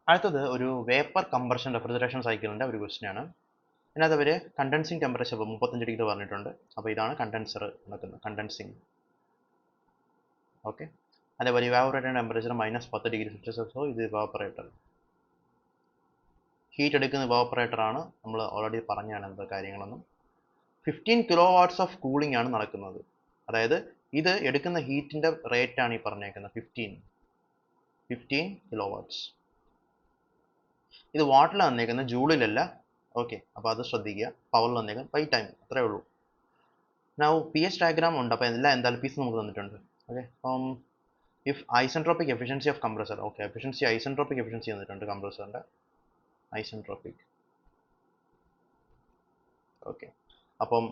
അടുത്തത് ഒരു വേപ്പർ കംപ്രഷൻ റെഫ്രിജറേഷൻ സൈക്കിളിന്റെ ഒരു ക്വസ്റ്റ്യൻ ആണ്. ഇതിനകത്ത് അവർ കണ്ടൻസിങ് ടെമ്പറേച്ചർ 35 ഡിഗ്രി പറഞ്ഞിട്ടുണ്ട്. അപ്പോൾ ഇതാണ് കണ്ടൻസർ നടക്കുന്നത്, കണ്ടൻസിങ്. ഓക്കെ, അതേപോലെ evaporator temperature -10 degree Celsius. So ഇത് ഇവാപറേറ്റർ. ഹീറ്റ് എടുക്കുന്ന ഇവാപറേറ്റർ ആണ്. നമ്മൾ ഓൾറെഡി പറഞ്ഞാണ് എന്താ കാര്യങ്ങളൊന്നും. 15 കിലോ വാട്ട്സ് ഓഫ് കൂളിംഗ് ആണ് നടക്കുന്നത്. അതായത് ഇത് എടുക്കുന്ന ഹീറ്റിന്റെ റേറ്റ് ആണ് ഈ പറഞ്ഞേക്കുന്നത്, 15 കിലോ വാട്ട്സ്. ഇത് വാട്ടിലാണ് വന്നേക്കുന്നത്, ജൂളിലല്ല. ഓക്കെ, അപ്പോൾ അത് ശ്രദ്ധിക്കുക. പവറിൽ വന്നേക്കുന്നത് ബൈ ടൈം, അത്രേ ഉള്ളൂ. നൗ PS ഡയഗ്രാം ഉണ്ട്. അപ്പോൾ എല്ലാ എൻതാൽപ്പീസ് നമുക്ക് തന്നിട്ടുണ്ട്. ഓക്കെ, അപ്പം if isentropic efficiency of compressor. Okay, isentropic efficiency തന്നിട്ടുണ്ട് കംപ്രസറിന്റെ, ഐസെൻട്രോപിക്. ഓക്കെ, അപ്പം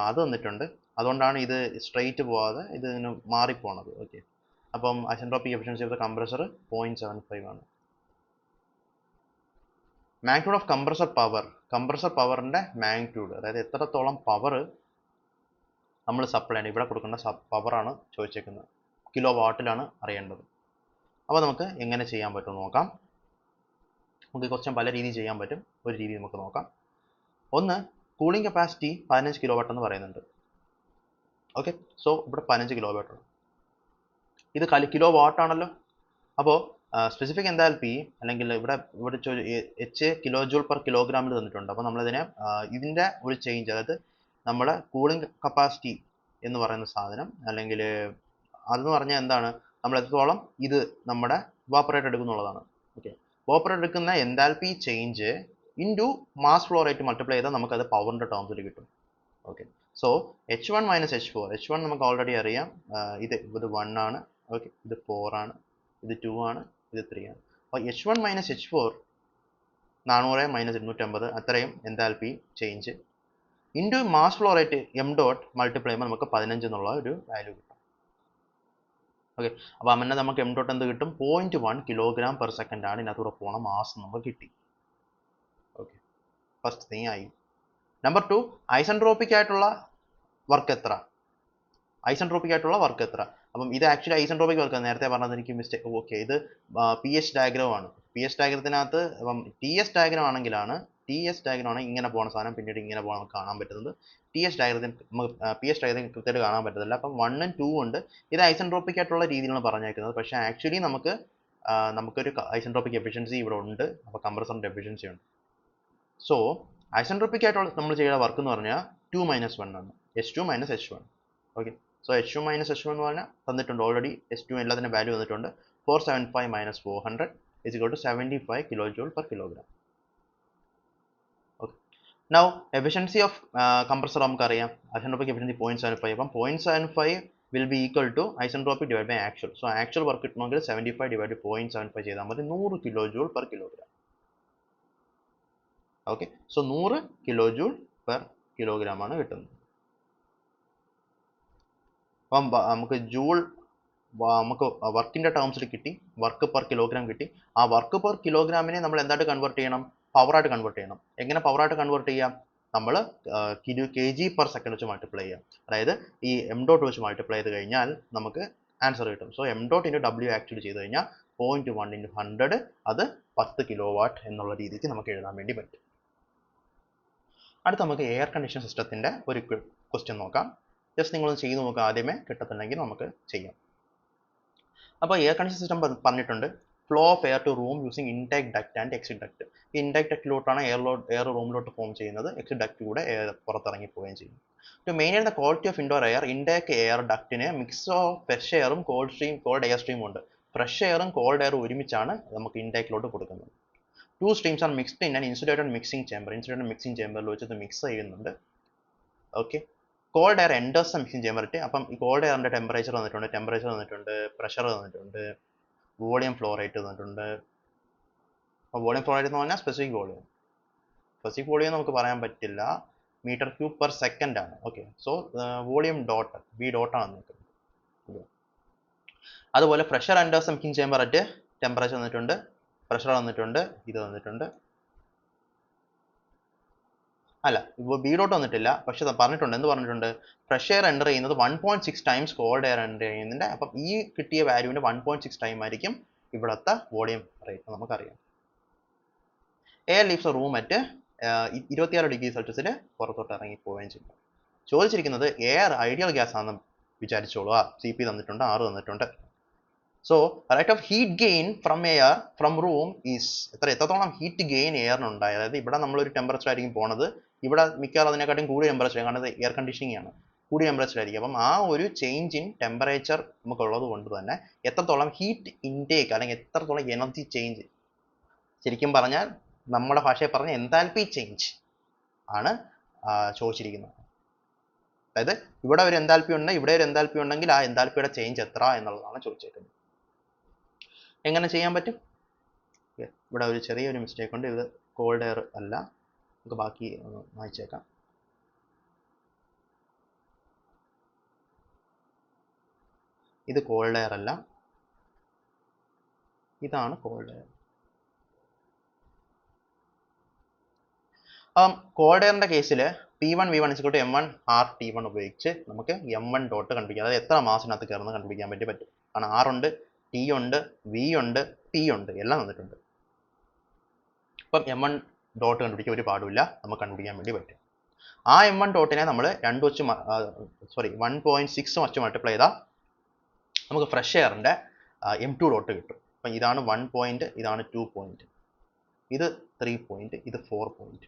അത് തന്നിട്ടുണ്ട്. അതുകൊണ്ടാണ് ഇത് സ്ട്രെയിറ്റ് പോവാതെ ഇത് ഇങ്ങനെ മാറിപ്പോണത്. ഓക്കെ, അപ്പം isentropic efficiency of the compressor 0.75 ആണ്. മാഗ്നിറ്റ്യൂഡ് ഓഫ് കംപ്രസർ പവറിന്റെ മാഗ്നിറ്റ്യൂഡ്, അതായത് എത്രത്തോളം പവർ നമ്മൾ സപ്ലൈ ആണ്, ഇവിടെ കൊടുക്കുന്ന പവറാണ് ചോദിച്ചേക്കുന്നത്. കിലോ വാട്ടിലാണ് അറിയേണ്ടത്. അപ്പോൾ നമുക്ക് എങ്ങനെ ചെയ്യാൻ പറ്റും നോക്കാം. നമുക്ക് ക്വസ്റ്റ്യൻ പല രീതിയിൽ ചെയ്യാൻ പറ്റും. ഒരു രീതി നമുക്ക് നോക്കാം. ഒന്ന്, കൂളിംഗ് കപ്പാസിറ്റി 15 കിലോ വാട്ട് എന്ന് പറയുന്നുണ്ട്. ഓക്കെ, സോ ഇവിടെ 15 കിലോ വാട്ട്. ഇത് കിലോ വാട്ട് ആണല്ലോ. അപ്പോൾ സ്പെസിഫിക് എൻതാൽപ്പി അല്ലെങ്കിൽ ഇവിടെ H കിലോ ജൂൾ പെർ കിലോഗ്രാമിൽ തന്നിട്ടുണ്ട്. അപ്പോൾ നമ്മളിതിനെ ഇതിൻ്റെ ഒരു ചേഞ്ച്, അതായത് നമ്മുടെ കൂളിംഗ് കപ്പാസിറ്റി എന്ന് പറയുന്ന സാധനം, അല്ലെങ്കിൽ അതെന്ന് പറഞ്ഞാൽ എന്താണ്, നമ്മൾ എത്രത്തോളം ഇത് നമ്മുടെ ഇവാപറേറ്റർ എടുക്കുന്നുള്ളതാണ്. ഓക്കെ, ഇവാപറേറ്റർ എടുക്കുന്ന enthalpy change into mass flow rate multiply ചെയ്താൽ നമുക്കത് പവറിൻ്റെ ടേംസിൽ കിട്ടും. Okay, so H1 - H4. H1 നമുക്ക് ഓൾറെഡി അറിയാം, ഇത് 1 ആണ്. ഓക്കെ, ഇത് 4 ആണ്, ഇത് 2 ആണ്, ഇത് 3 ആണ്. അപ്പോൾ H1 - H4 400 - 250 അത്രയും enthalpy change into mass flow rate m multiply ചെയ്യുമ്പോൾ നമുക്ക് 15 എന്നുള്ള ഒരു വാല്യൂ കിട്ടും. ഓക്കെ, അപ്പോൾ അങ്ങനെ നമുക്ക് m എന്ത് കിട്ടും? 0.1 കിലോഗ്രാം പെർ സെക്കൻഡ് ആണ് ഇതിനകത്തൂടെ പോണ മാസ് നമുക്ക് കിട്ടി. ഓക്കെ, ഫസ്റ്റ് തിങ് ആയി. നമ്പർ 2, ഐസെൻട്രോപിക് ആയിട്ടുള്ള വർക്ക് എത്ര? അപ്പം ഇത് ആക്ച്വലി ഐസെൻട്രോപിക് വർക്ക്, നേരത്തെ പറഞ്ഞത് എനിക്ക് മിസ്റ്റേക്ക്. ഓക്കെ, ഇത് PS ഡയഗ്രാം ആണ്. PS ഡയഗ്രത്തിനകത്ത് ഇപ്പം TS ഡയഗ്രാം ആണെങ്കിൽ ഇങ്ങനെ പോകുന്ന സാധനം പിന്നീട് ഇങ്ങനെ പോകാൻ നമുക്ക് കാണാൻ പറ്റുന്നത്. PS ഡയഗ്രത്തിന് കൃത്യമായിട്ട് കാണാൻ പറ്റത്തില്ല. അപ്പം 1 ഉം 2 ഉണ്ട്. ഇത് ഐസെൻട്രോപിക് ആയിട്ടുള്ള രീതിയിലാണ് പറഞ്ഞേക്കുന്നത്. പക്ഷേ ആക്ച്വലി നമുക്കൊരു ഐസെൻട്രോപിക് എഫിഷ്യൻസി ഇവിടെ ഉണ്ട്. അപ്പോൾ കംപ്രസറിന്റെ എഫിഷ്യൻസി ഉണ്ട്. സോ ഐസെൻട്രോപിക് ആയിട്ടുള്ള നമ്മൾ ചെയ്യുന്ന വർക്ക് എന്ന് പറഞ്ഞാൽ 2 - 1 ആണ്. H2 - H1. Okay, so H2 - H1 എന്ന് പറഞ്ഞാൽ തന്നിട്ടുണ്ട് ഓൾറെഡി. H2 എല്ലാത്തിൻ്റെ വാല്യൂ തന്നിട്ടുണ്ട്. 475 - 400 = 75 kilo joule per kilogram. Okay, now efficiency of compressor നമുക്കറിയാം. Isentropic efficiency 0.75. അപ്പം 0.75 will be equal to isentropic divided by actual. So actual work കിട്ടണമെങ്കിൽ 75 divided by 0.75 ചെയ്താൽ മതി. 100 kilo joule per kilogram. Okay, so 100 kilo joule per kilogram ആണ് കിട്ടുന്നത്. അപ്പം നമുക്ക് നമുക്ക് വർക്കിന്റെ ടേംസിൽ കിട്ടി, വർക്ക് പെർ കിലോഗ്രാം കിട്ടി. ആ വർക്ക് പെർ കിലോഗ്രാമിനെ നമ്മൾ എന്തായിട്ട് കൺവേർട്ട് ചെയ്യണം? പവറായിട്ട് കൺവേർട്ട് ചെയ്യണം. എങ്ങനെ പവറായിട്ട് കൺവേർട്ട് ചെയ്യാം? നമ്മൾ kg per second വെച്ച് മൾട്ടിപ്ലൈ ചെയ്യാം. അതായത് ഈ m വെച്ച് മൾട്ടിപ്ലൈ ചെയ്ത് കഴിഞ്ഞാൽ നമുക്ക് ആൻസർ കിട്ടും. So m into W actually ചെയ്ത് കഴിഞ്ഞാൽ 0.1 into 100 അത് 10 കിലോ വാട്ട് എന്നുള്ള രീതിക്ക് നമുക്ക് എഴുതാൻ വേണ്ടി പറ്റും. അടുത്ത നമുക്ക് എയർ കണ്ടീഷൻ സിസ്റ്റത്തിന്റെ ഒരു ക്വസ്റ്റ്യൻ നോക്കാം. ജസ്റ്റ് നിങ്ങളൊന്ന് ചെയ്ത് നോക്കുക. ആദ്യമേ കിട്ടത്തില്ലെങ്കിൽ നമുക്ക് ചെയ്യാം. അപ്പോൾ എയർ കണ്ടീഷൻ സിസ്റ്റം പറഞ്ഞിട്ടുണ്ട്. Flow of air to room using intake duct and exit duct. ഈ ഇൻടേക്ക് ഡക്റ്റിലോട്ടാണ് എയർ റൂമിലോട്ട് ഫോം ചെയ്യുന്നത്, എക്സിറ്റ് ഡക്റ്റ് കൂടെ എയർ പുറത്തിറങ്ങി പോവുകയും ചെയ്യും. To maintain the quality of indoor air, intake air ഡക്റ്റിന് മിക്സ് ഓഫ് ഫ്രഷ് എയറും കോൾഡ് എയർ സ്ട്രീമും ഉണ്ട്. ഫ്രഷ് എയറും കോൾഡ് എയറും ഒരുമിച്ചാണ് നമുക്ക് ഇൻടേക്കിലോട്ട് കൊടുക്കുന്നത്. Two streams are mixed in an insulated mixing chamber. Insulated mixing ചേമ്പറിൽ വെച്ച് ഇത് മിക്സ് ചെയ്യുന്നുണ്ട്. Okay, cold air enters the mixing chamber. അപ്പം ഈ കോൾഡ് എയറിന്റെ ടെമ്പറേച്ചർ തന്നിട്ടുണ്ട്, പ്രഷർ തന്നിട്ടുണ്ട്, വോളിയം ഫ്ലോ റേറ്റ് തന്നിട്ടുണ്ട്. വോളിയം ഫ്ലോ റേറ്റ് എന്ന് പറഞ്ഞാൽ സ്പെസിഫിക് വോളിയം നമുക്ക് പറയാൻ പറ്റില്ല, മീറ്റർ ക്യൂബ് പെർ സെക്കൻഡ് ആണ്. Okay, so volume dot V ഡോട്ടാണ് നമുക്ക്. അതുപോലെ pressure enters the mixing chamber at temperature തന്നിട്ടുണ്ട്, പ്രഷർ തന്നിട്ടുണ്ട്, ഇത് തന്നിട്ടുണ്ട്. അല്ല, ഇപ്പോൾ ബി ഡോട്ട് വന്നിട്ടില്ല, പക്ഷെ പറഞ്ഞിട്ടുണ്ട്. എന്ത് പറഞ്ഞിട്ടുണ്ട്? ഫ്രഷ് എയർ എൻ്റർ ചെയ്യുന്നത് 1.6 ടൈംസ് കോൾഡ് എയർ എൻ്റർ ചെയ്യുന്നുണ്ട്. അപ്പം ഈ കിട്ടിയ വാല്യൂവിൻ്റെ 1.6 ടൈം ആയിരിക്കും ഇവിടുത്തെ വോളിയം റേറ്റ് നമുക്കറിയാം. Air leaves room at 26 degree സെൽഷ്യസിൽ പുറത്തോട്ട് ഇറങ്ങി പോവുകയും ചെയ്യും. ചോദിച്ചിരിക്കുന്നത് എയർ ഐഡിയൽ ഗ്യാസ് ആണെന്ന് വിചാരിച്ചോളുക. CP തന്നിട്ടുണ്ട്, R തന്നിട്ടുണ്ട്. So rate of heat gain from room is എത്രത്തോളം ഹീറ്റ് ഗെയിൻ എയറിനുണ്ടായി. അതായത് ഇവിടെ നമ്മളൊരു ടെമ്പറേച്ചർ ആയിരിക്കും പോണത്, ഇവിടെ മിക്കവാറും അതിനെക്കാട്ടും കൂടിയ ടെമ്പറേച്ചർ, കാരണം എയർ കണ്ടീഷനിങ് ആണ്, കൂടിയ ടെമ്പറേച്ചർ ആയിരിക്കും. അപ്പം ആ ഒരു ചേഞ്ച് ഇൻ ടെമ്പറേച്ചർ നമുക്കുള്ളത് കൊണ്ട് തന്നെ എത്രത്തോളം ഹീറ്റ് ഇൻടേക്ക് അല്ലെങ്കിൽ എത്രത്തോളം എനർജി ചേഞ്ച്, ശരിക്കും പറഞ്ഞാൽ നമ്മുടെ ഭാഷയിൽ പറഞ്ഞ എൻതാൽപ്പി ചേഞ്ച് ആണ് ചോദിച്ചിരിക്കുന്നത്. അതായത് ഇവിടെ ഒരു എൻതാൽപ്പി ഉണ്ട്, ഇവിടെ ഒരു എൻതാൽപ്പി ഉണ്ടെങ്കിൽ ആ എൻതാൽപ്പിയുടെ ചേഞ്ച് എത്ര എന്നുള്ളതാണ് ചോദിച്ചേക്കുന്നത്. എങ്ങനെ ചെയ്യാൻ പറ്റും? ഇവിടെ ഒരു ചെറിയൊരു മിസ്റ്റേക്ക് ഉണ്ട്, ഇത് കോൾഡ് എയർ അല്ല, നമുക്ക് ബാക്കി വായിച്ചേക്കാം. ഇത് കോൾഡ് എയർ അല്ല, ഇതാണ് കോൾഡ് എയർ. കോൾഡ് എയറിന്റെ കേസിൽ P1 V1 = M1 R T1 ഉപയോഗിച്ച് നമുക്ക് M1 ഡോട്ട് കണ്ടുപിടിക്കാം. അതായത് എത്ര മാസിനകത്ത് കയറുന്ന കണ്ടുപിടിക്കാൻ പറ്റും. കാരണം R ഉണ്ട്, T ഉണ്ട്, V ഉണ്ട്, P ഉണ്ട്, എല്ലാം തന്നിട്ടുണ്ട്. അപ്പം M1 ഡോട്ട് കണ്ടുപിടിക്കാൻ ഒരു പാടുമില്ല, നമുക്ക് കണ്ടുപിടിക്കാൻ വേണ്ടി പറ്റും. ആ M1 ഡോട്ടിനെ നമ്മൾ 1.6 വച്ച് മൾട്ടിപ്ലൈ ചെയ്താൽ നമുക്ക് ഫ്രഷ് എയറിന്റെ M2 ഡോട്ട് കിട്ടും. അപ്പം ഇതാണ് 1 പോയിന്റ്, ഇതാണ് 2 പോയിന്റ്, ഇത് 3 പോയിന്റ്, ഇത് 4 പോയിന്റ്.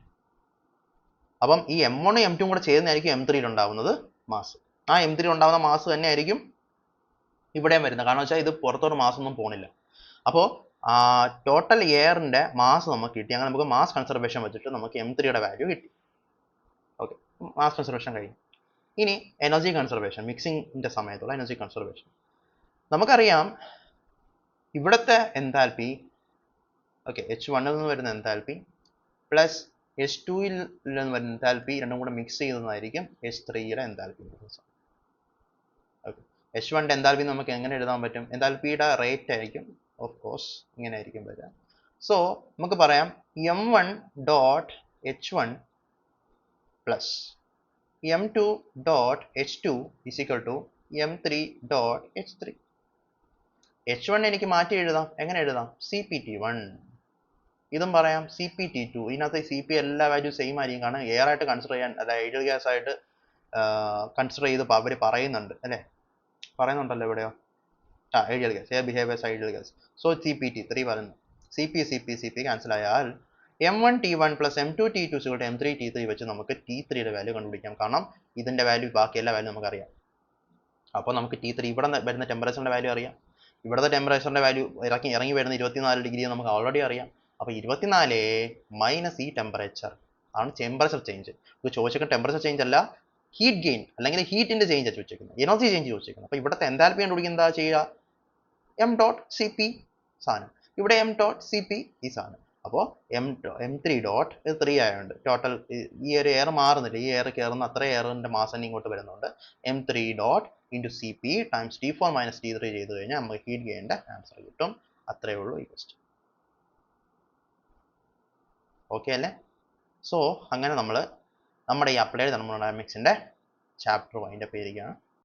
അപ്പം ഈ M1 M2 കൂടെ ചേർന്നായിരിക്കും M3 ഉണ്ടാവുന്നത് മാസ്. ആ M3 ഉണ്ടാവുന്ന മാസ് തന്നെ ആയിരിക്കും ഇവിടെയും വരുന്നത്. കാരണം വെച്ചാൽ ഇത് പുറത്തോട്ട് മാസ് ഒന്നും പോണില്ല. അപ്പോൾ ടോട്ടൽ എയറിന്റെ മാസ് നമുക്ക് കിട്ടി. അങ്ങനെ നമുക്ക് മാസ് കൺസർവേഷൻ വെച്ചിട്ട് നമുക്ക് M3യുടെ വാല്യൂ കിട്ടി. ഓക്കെ, മാസ് കൺസർവേഷൻ കഴിഞ്ഞു. ഇനി എനർജി കൺസർവേഷൻ, മിക്സിങ്ങിന്റെ സമയത്തുള്ള എനർജി കൺസർവേഷൻ. നമുക്കറിയാം ഇവിടുത്തെ എൻതാൽപ്പി, ഓക്കെ, H1ൽ നിന്ന് വരുന്ന എൻതാൽപ്പി പ്ലസ് H2ൽ നിന്ന് വരുന്ന എൻതാൽപ്പി രണ്ടും കൂടെ മിക്സ് ചെയ്യുന്നതായിരിക്കും H3യുടെ എൻതാൽപ്പി. ഓക്കെ, H1ന്റെ എൻതാൽപ്പി നമുക്ക് എങ്ങനെ എഴുതാൻ പറ്റും? എൻതാൽപ്പിയുടെ റേറ്റ് ആയിരിക്കും ഓഫ് കോഴ്സ് ഇങ്ങനെ ആയിരിക്കും വരിക. സോ നമുക്ക് പറയാം M1 dot H1 plus M2 dot H2 is equal to M3 dot H3. H1 എനിക്ക് മാറ്റി എഴുതാം. എങ്ങനെ എഴുതാം? CpT1. ഇതും പറയാം CpT2. ഇതിനകത്ത് CP എല്ലാ വാല്യൂ സെയിം ആയിരിക്കും, കാരണം എയർ ആയിട്ട് കൺസിഡർ ചെയ്യാൻ, അതായത് ഐഡിയൽ ഗ്യാസ് ആയിട്ട് കൺസിഡർ ചെയ്ത് അവർ പറയുന്നുണ്ട് അല്ലേ, പറയുന്നുണ്ടല്ലോ എവിടെയോ. Ideal gas, air behaviours ideal gas. So CpT3 പറയുന്നു. CP ക്യാൻസൽ ആയാൽ M1 T1 plus M2 T2 = M3 T3 വെച്ച് നമുക്ക് T3യുടെ വാല്യൂ കണ്ടുപിടിക്കാം. കാരണം ഇതിന്റെ വാല്യൂ ബാക്കി എല്ലാ വാല്യൂ നമുക്കറിയാം. അപ്പോൾ നമുക്ക് T3 ഇവിടെ വരുന്ന ടെമ്പറേച്ചറിന്റെ വാല്യൂ അറിയാം, ഇവിടുത്തെ ടെമ്പറേച്ചറിന്റെ വാല്യൂ ഇറങ്ങി വരുന്ന 24 ഡിഗ്രി നമുക്ക് ഓൾറെഡി അറിയാം. അപ്പോൾ 24 മൈനസ് ഈ ടെമ്പറേച്ചർ ആണ് ടെമ്പറേച്ചർ ചേഞ്ച്. ഇത് ചോദിച്ചേക്കുന്ന ടെമ്പറേച്ചർ ചേഞ്ച് അല്ല, ഹീറ്റ് ഗെയിൻ അല്ലെങ്കിൽ ഹീറ്റിന്റെ ചേഞ്ച് ചോദിച്ചേക്കുന്നത്, എനർജി ചേഞ്ച് ചോദിച്ചേക്കുന്നത്. അപ്പോൾ ഇവിടുത്തെ എൻതാൽപ്പി കണ്ടുപിടിക്കുന്നത് എന്താ ചെയ്യുക? M.Cp സാധനം, ഇവിടെ M.Cp ഈ സാധനം. അപ്പോൾ M3 ഡോട്ട്, ഇത് 3 ആയതുകൊണ്ട് ടോട്ടൽ ഈ ഒരു എയർ മാറുന്നില്ല, ഈ എയർ കയറുന്ന അത്ര എയറിന്റെ മാസ് തന്നെ ഇങ്ങോട്ട് വരുന്നുണ്ട്. M3 dot into CP times T4 minus T3 ചെയ്ത് കഴിഞ്ഞാൽ നമുക്ക് ഹീറ്റ് ഗെയിൻ്റെ ആൻസർ കിട്ടും. അത്രയേ ഉള്ളൂ ഈ ക്വസ്റ്റ്യൻ. ഓക്കെ അല്ലേ? സോ അങ്ങനെ നമ്മൾ നമ്മുടെ ഈ അപ്ലൈഡ് തെർമോഡൈനാമിക്സിന്റെ ചാപ്റ്റർ വൈൻഡപ്പ് ചെയ്തിരിക്കുകയാണ്.